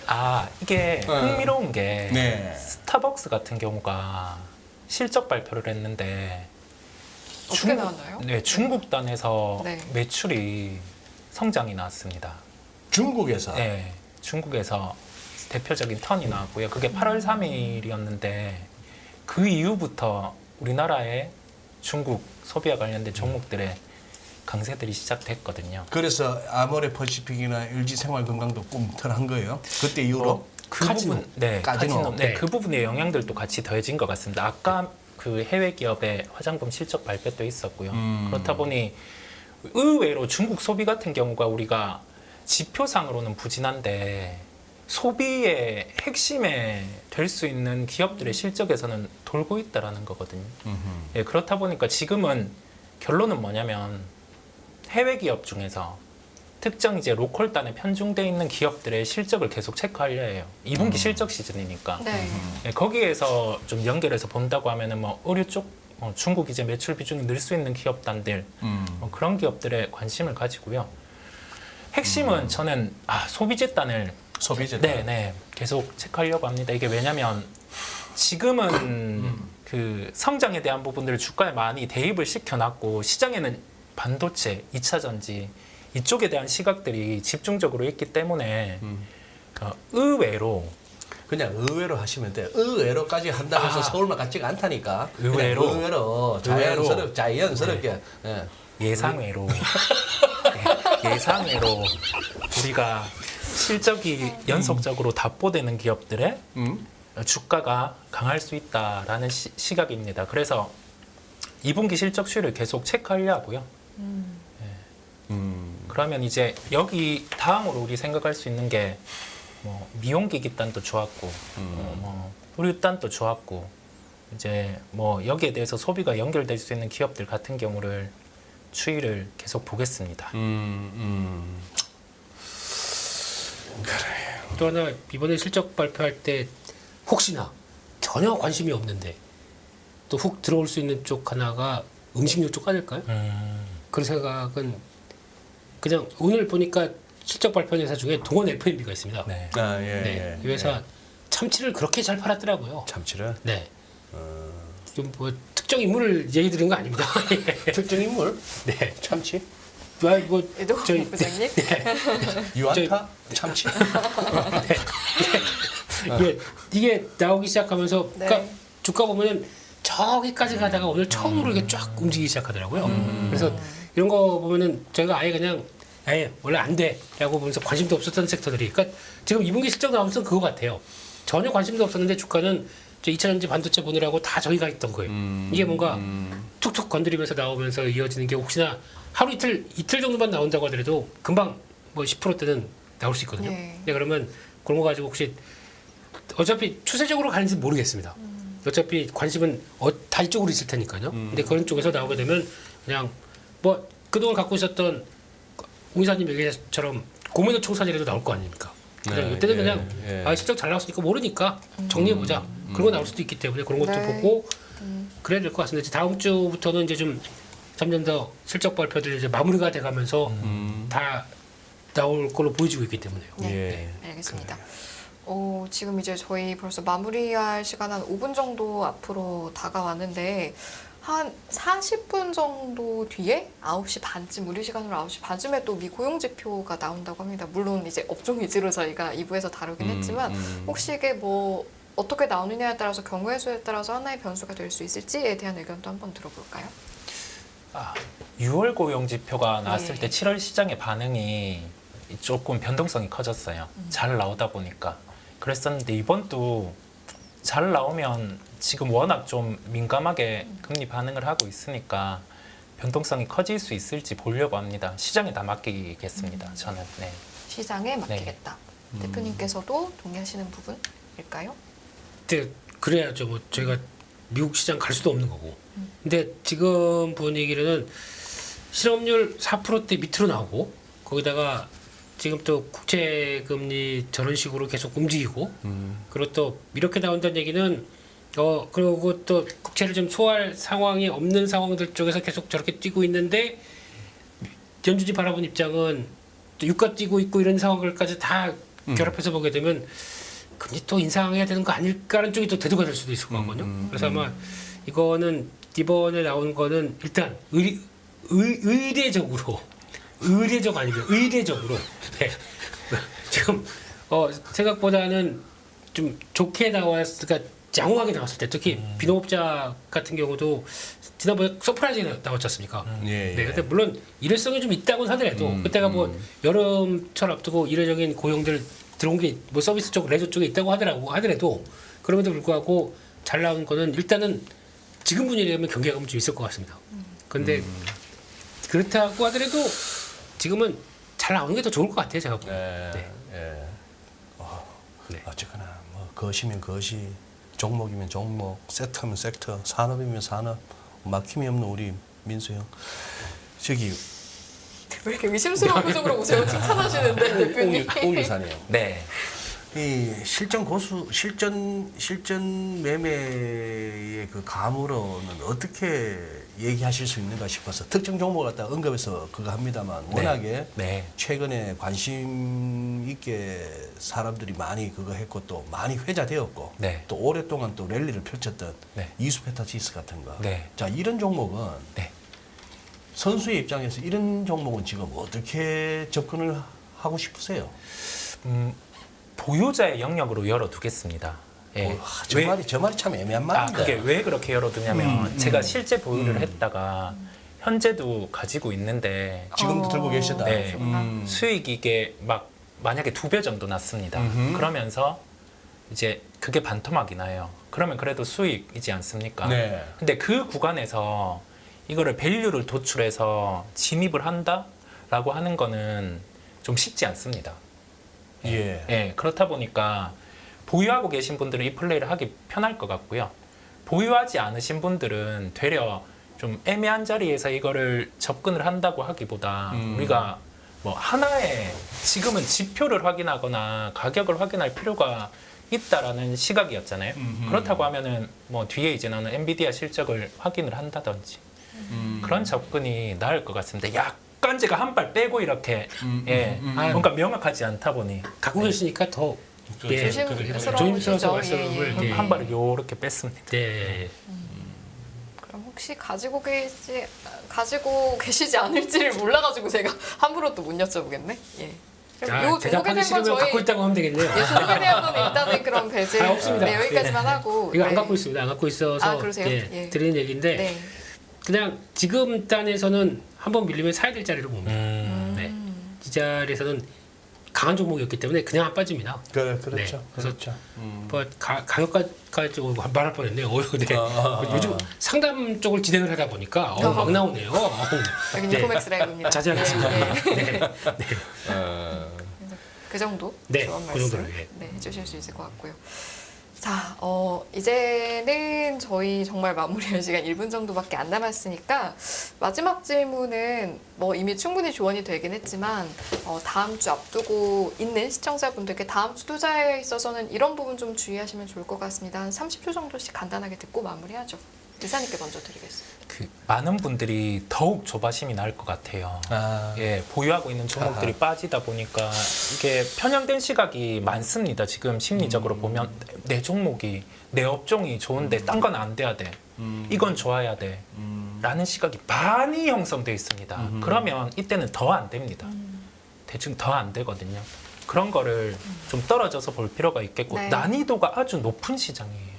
Speaker 4: 아 이게 흥미로운 게
Speaker 1: 네.
Speaker 4: 스타벅스 같은 경우가 실적 발표를 했는데
Speaker 2: 어떻게 나왔나요?
Speaker 4: 네, 중국단에서
Speaker 2: 네.
Speaker 4: 매출이 성장이 나왔습니다.
Speaker 1: 중국에서.
Speaker 4: 네, 중국에서 대표적인 턴이 나왔고요. 그게 8월 3일이었는데 그 이후부터 우리나라의 중국 소비와 관련된 종목들의 강세들이 시작됐거든요.
Speaker 1: 그래서 아모레 퍼시픽이나 LG 생활건강도 꿈틀한 거예요. 그때 이후로.
Speaker 4: 그
Speaker 3: 카지노.
Speaker 4: 부분, 네,
Speaker 1: 카지노.
Speaker 4: 카지노, 네, 그 부분의 영향들도 같이 더해진 것 같습니다. 아까 그 해외 기업의 화장품 실적 발표도 있었고요. 그렇다 보니 의외로 중국 소비 같은 경우가 우리가 지표상으로는 부진한데 소비의 핵심에 될 수 있는 기업들의 실적에서는 돌고 있다라는 거거든요. 예, 그렇다 보니까 지금은 결론은 뭐냐면 해외 기업 중에서 특정 이제 로컬단에 편중돼 있는 기업들의 실적을 계속 체크하려 해요. 2분기 실적 시즌이니까.
Speaker 2: 네.
Speaker 4: 예, 거기에서 좀 연결해서 본다고 하면은 뭐 의류 쪽 중국 이제 매출 비중이 늘 수 있는 기업단들 그런 기업들에 관심을 가지고요. 핵심은 저는 소비재단을 네, 계속 체크하려고 합니다. 이게 왜냐면 지금은 그 성장에 대한 부분들을 주가에 많이 대입을 시켜놨고 시장에는 반도체, 2차 전지 이쪽에 대한 시각들이 집중적으로 있기 때문에 의외로
Speaker 1: 그냥 의외로 하시면 돼요. 의외로까지 한다고 해서 서울만 같지가 않다니까.
Speaker 4: 의외로.
Speaker 1: 그냥 의외로 자연스럽게.
Speaker 4: 네.
Speaker 1: 예.
Speaker 4: 예상외로 예상외로 우리가 실적이 연속적으로 답보되는 기업들의 주가가 강할 수 있다라는 시각입니다. 그래서 2분기 실적 수율을 계속 체크하려고요. 그러면 이제 여기 다음으로 우리 생각할 수 있는 게 뭐 미용기기단도 좋았고 뭐 의류단도 좋았고 이제 뭐 여기에 대해서 소비가 연결될 수 있는 기업들 같은 경우를 추이를 계속 보겠습니다.
Speaker 3: 또 하나 이번에 실적 발표할 때 혹시나 전혀 관심이 없는데 또 훅 들어올 수 있는 쪽 하나가 음식료 쪽 아닐까요? 그런 생각은 그냥 오늘 보니까 실적 발표한 회사 중에 동원 F&B가 있습니다.
Speaker 4: 네.
Speaker 1: 아, 예,
Speaker 3: 네,
Speaker 1: 예.
Speaker 3: 이 회사 참치를 그렇게 잘 팔았더라고요.
Speaker 1: 참치를
Speaker 3: 네. 좀 뭐 특정 인물을 얘기 드린 거 아닙니다.
Speaker 1: 특정 인물?
Speaker 3: 네.
Speaker 1: 참치?
Speaker 3: 뭐
Speaker 2: 이동훈
Speaker 3: 저희
Speaker 2: 부장님?
Speaker 1: 유안타? 참치?
Speaker 3: 이게 나오기 시작하면서
Speaker 2: 네.
Speaker 3: 그러니까 주가 보면은 저기까지 가다가 오늘 처음으로 이게 쫙 움직이기 시작하더라고요. 그래서 이런 거 보면은 저희가 아예 그냥 원래 안 돼라고 보면서 관심도 없었던 섹터들이 그러니까 지금 2분기 실적 나오면서 그거 같아요. 전혀 관심도 없었는데 주가는 2차전지 반도체 보느라고 다 저기가 있던 거예요. 이게 뭔가 툭툭 건드리면서 나오면서 이어지는 게 혹시나 하루 이틀 정도만 나온다고 하더라도 금방 뭐 10%대는 나올 수 있거든요.
Speaker 2: 네.
Speaker 3: 근데 그러면 그런 거 가지고 혹시 어차피 추세적으로 가는지 모르겠습니다. 어차피 관심은 다 이쪽으로 있을 테니까요. 근데 그런 쪽에서 나오게 되면 그냥 뭐 그동안 갖고 있었던 공 이사님 얘기처럼 고민의 총산이라도 나올 거 아닙니까? 그냥
Speaker 1: 네,
Speaker 3: 이때는
Speaker 1: 예,
Speaker 3: 그냥
Speaker 1: 예.
Speaker 3: 실적 잘 나왔으니까 모르니까 정리해보자. 그런 거 나올 수도 있기 때문에 그런 것도
Speaker 2: 네.
Speaker 3: 보고 그래야 될 것 같습니다. 이제 다음 주부터는 이제 좀 점점 더 실적 발표들이 이제 마무리가 돼가면서 다 나올 걸로 보여지고 있기 때문에요.
Speaker 2: 네.
Speaker 1: 예.
Speaker 2: 알겠습니다. 지금 이제 저희 벌써 마무리할 시간 한 5분 정도 앞으로 다가왔는데 한 40분 정도 뒤에 9시 반쯤 우리 시간으로 9시 반쯤에 또 미 고용 지표가 나온다고 합니다. 물론 이제 업종 위주로 저희가 2부에서 다루긴 했지만 혹시 이게 뭐 어떻게 나오느냐에 따라서 경우의 수에 따라서 하나의 변수가 될 수 있을지에 대한 의견도 한번 들어볼까요?
Speaker 4: 6월 고용 지표가 나왔을
Speaker 2: 네.
Speaker 4: 때 7월 시장의 반응이 조금 변동성이 커졌어요. 잘 나오다 보니까. 그랬었는데 이번도 잘 나오면 지금 워낙 좀 민감하게 금리 반응을 하고 있으니까 변동성이 커질 수 있을지 보려고 합니다. 시장에 다 맡기겠습니다. 저는. 네.
Speaker 2: 시장에 맡기겠다. 대표님께서도 동의하시는 부분일까요?
Speaker 3: 근데 그래야죠. 뭐 저희가 미국 시장 갈 수도 없는 거고. 근데 지금 분위기로는 실업률 4%대 밑으로 나오고 거기다가 지금 또 국채 금리 저런 식으로 계속 움직이고 그리고 또 이렇게 나온다는 얘기는 그리고 또 국채를 좀 소화할 상황이 없는 상황들 쪽에서 계속 저렇게 뛰고 있는데 연준이 바라본 입장은 또 유가 뛰고 있고 이런 상황들까지 다 결합해서 보게 되면 금리 또 인상해야 되는 거 아닐까라는 쪽이 또 대두가 될 수도 있을 것 같거든요. 그래서 아마 이거는 이번에 나온 거는 일단 의례적으로 네. 지금 생각보다는 좀 좋게 나왔으니까 양호하게 나왔을 때 특히 비농업자 같은 경우도 지난번에 서프라이즈가 나왔지 않습니까?
Speaker 1: 예,
Speaker 3: 네,
Speaker 1: 예.
Speaker 3: 근데 물론 일회성이 좀 있다고는 하더라도 그때가 뭐 여름철 앞두고 이례적인 고용들 들어온 게 뭐 서비스 쪽, 레저 쪽에 있다고 하더라도 그럼에도 불구하고 잘 나온 거는 일단은 지금 분위기라면 경계감은 좀 있을 것 같습니다. 그런데 그렇다고 하더라도 지금은 잘 나오는 게 더 좋을 것 같아요, 제가 보기엔.
Speaker 1: 예.
Speaker 3: 네.
Speaker 1: 예.
Speaker 3: 네.
Speaker 1: 어쨌거나 뭐 거시면 거시, 종목이면 종목, 섹터면 섹터, 산업이면 산업, 막힘이 없는 우리 민수 형. 저기
Speaker 2: 왜 이렇게 의심스러운 표정으로 오세요? 칭찬하시는데 대표님.
Speaker 1: 옹 이사님.
Speaker 4: 네.
Speaker 1: 이 실전 매매의 그 감으로는 어떻게 얘기하실 수 있는가 싶어서 특정 종목을 갖다 언급해서 그거 합니다만 워낙에
Speaker 4: 네.
Speaker 1: 최근에 관심 있게 사람들이 많이 그거 했고 또 많이 회자되었고
Speaker 4: 네.
Speaker 1: 또 오랫동안 또 랠리를 펼쳤던
Speaker 4: 네.
Speaker 1: 이수페타치스 같은 거.
Speaker 4: 네.
Speaker 1: 자, 이런 종목은
Speaker 4: 네.
Speaker 1: 선수의 입장에서 이런 종목은 지금 어떻게 접근을 하고 싶으세요?
Speaker 4: 보유자의 영역으로 열어두겠습니다. 예.
Speaker 1: 저 말이 참 애매한 말인데.
Speaker 4: 그게 왜 그렇게 열어두냐면 제가 실제 보유를 했다가 현재도 가지고 있는데
Speaker 1: 지금도 들고 계시다.
Speaker 4: 네.
Speaker 1: 음.
Speaker 4: 수익이 이게 막 만약에 2배 정도 났습니다.
Speaker 1: 음흠.
Speaker 4: 그러면서 이제 그게 반토막이 나요. 그러면 그래도 수익이지 않습니까?
Speaker 1: 네.
Speaker 4: 근데 그 구간에서 이거를 밸류를 도출해서 진입을 한다라고 하는 거는 좀 쉽지 않습니다.
Speaker 1: 예.
Speaker 4: 예, 그렇다 보니까 보유하고 계신 분들은 이 플레이를 하기 편할 것 같고요. 보유하지 않으신 분들은 되려 좀 애매한 자리에서 이거를 접근을 한다고 하기보다 우리가 뭐 하나의 지금은 지표를 확인하거나 가격을 확인할 필요가 있다라는 시각이었잖아요. 그렇다고 하면은 뭐 뒤에 이제 나는 엔비디아 실적을 확인을 한다든지 그런 접근이 나을 것 같습니다. 약간 제가 한 발 빼고 이렇게 뭔가 명확하지 않다 보니
Speaker 3: 갖고 계시니까 더 예,
Speaker 2: 조심스러우시죠.
Speaker 3: 조심스러워서
Speaker 2: 예,
Speaker 3: 말씀을
Speaker 2: 예.
Speaker 3: 예.
Speaker 4: 한 발을 요렇게 뺐습니다.
Speaker 3: 네.
Speaker 2: 그럼 혹시 가지고 계시지 않을지를 몰라가지고 제가 함부로 또 못 여쭤보겠네. 예. 그럼 요
Speaker 3: 대답하기
Speaker 2: 소개된 건
Speaker 3: 싫으면
Speaker 2: 저희
Speaker 3: 갖고 있다고 하면 되겠네요.
Speaker 2: 예, 소개된 건 일단은 그런 배제
Speaker 3: 없습니다.
Speaker 2: 네, 여기까지만 하고
Speaker 3: 이거 안
Speaker 2: 네.
Speaker 3: 갖고 있습니다. 안 갖고 있어서
Speaker 2: 아, 그러세요?
Speaker 3: 예,
Speaker 2: 예.
Speaker 3: 드리는 얘기인데
Speaker 2: 네.
Speaker 3: 그냥 지금 단에서는 한번 밀리면 사야 될 자리로 봅니다. 네. 이 자리에서는 강한 종목이었기 때문에 그냥 안 빠집니다.
Speaker 1: 그렇죠.
Speaker 3: 네.
Speaker 1: 그렇죠.
Speaker 3: 뭐 가격까지 말할 뻔했네요. 근데 요즘 상담 쪽을 진행을 하다 보니까 막 나오네요.
Speaker 2: 여기
Speaker 3: 네.
Speaker 2: 인포맥스 라이브입니다.
Speaker 3: 자제하겠습니다.
Speaker 2: 네, 네.
Speaker 3: 네.
Speaker 2: 그 정도
Speaker 3: 네,
Speaker 2: 조언
Speaker 3: 그
Speaker 2: 말씀
Speaker 3: 정도로, 예.
Speaker 2: 네, 해주실 수 있을 것 같고요. 자, 이제는 저희 정말 마무리할 시간 1분 정도밖에 안 남았으니까 마지막 질문은 뭐 이미 충분히 조언이 되긴 했지만 다음 주 앞두고 있는 시청자분들께 다음 주 투자에 있어서는 이런 부분 좀 주의하시면 좋을 것 같습니다. 한 30초 정도씩 간단하게 듣고 마무리하죠. 이사님께 먼저 드리겠습니다.
Speaker 4: 그 많은 분들이 더욱 조바심이 날 것 같아요. 예, 보유하고 있는 종목들이 빠지다 보니까 이게 편향된 시각이 많습니다. 지금 심리적으로 보면 내 종목이 내 업종이 좋은데 딴 건 안 돼야 돼. 이건 좋아야 돼. 라는 시각이 많이 형성돼 있습니다. 그러면 이때는 더 안 됩니다. 대충 더 안 되거든요. 그런 거를 좀 떨어져서 볼 필요가 있겠고
Speaker 2: 네.
Speaker 4: 난이도가 아주 높은 시장이에요.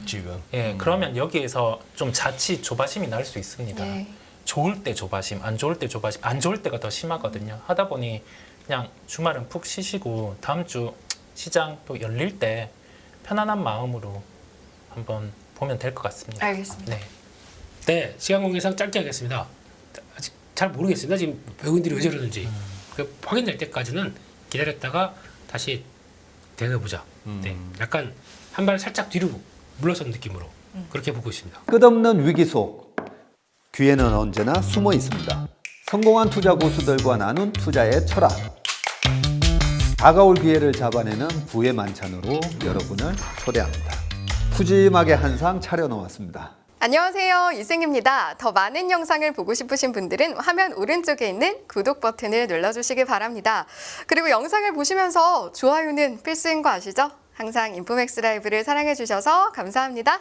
Speaker 1: 지금.
Speaker 4: 예, 그러면 여기에서 좀 자칫 조바심이 날 수 있습니다.
Speaker 2: 네.
Speaker 4: 좋을 때 조바심, 안 좋을 때 조바심, 안 좋을 때가 더 심하거든요. 하다 보니 그냥 주말은 푹 쉬시고 다음 주 시장 또 열릴 때 편안한 마음으로 한번 보면 될 것 같습니다.
Speaker 2: 알겠습니다.
Speaker 4: 네.
Speaker 3: 네, 시간 관계상 짧게 하겠습니다. 아직 잘 모르겠습니다. 지금 외국인들이 왜 저러는지 확인될 때까지는 기다렸다가 다시 대응해보자. 네, 약간 한 발 살짝 뒤로 물러선 느낌으로 그렇게 보고 있습니다.
Speaker 5: 끝없는 위기 속 기회는 언제나 숨어 있습니다. 성공한 투자 고수들과 나눈 투자의 철학. 다가올 기회를 잡아내는 부의 만찬으로 여러분을 초대합니다. 푸짐하게 한 상 차려놓았습니다.
Speaker 2: 안녕하세요, 이승입니다. 더 많은 영상을 보고 싶으신 분들은 화면 오른쪽에 있는 구독 버튼을 눌러주시기 바랍니다. 그리고 영상을 보시면서 좋아요는 필수인 거 아시죠? 항상 인포맥스 라이브를 사랑해주셔서 감사합니다.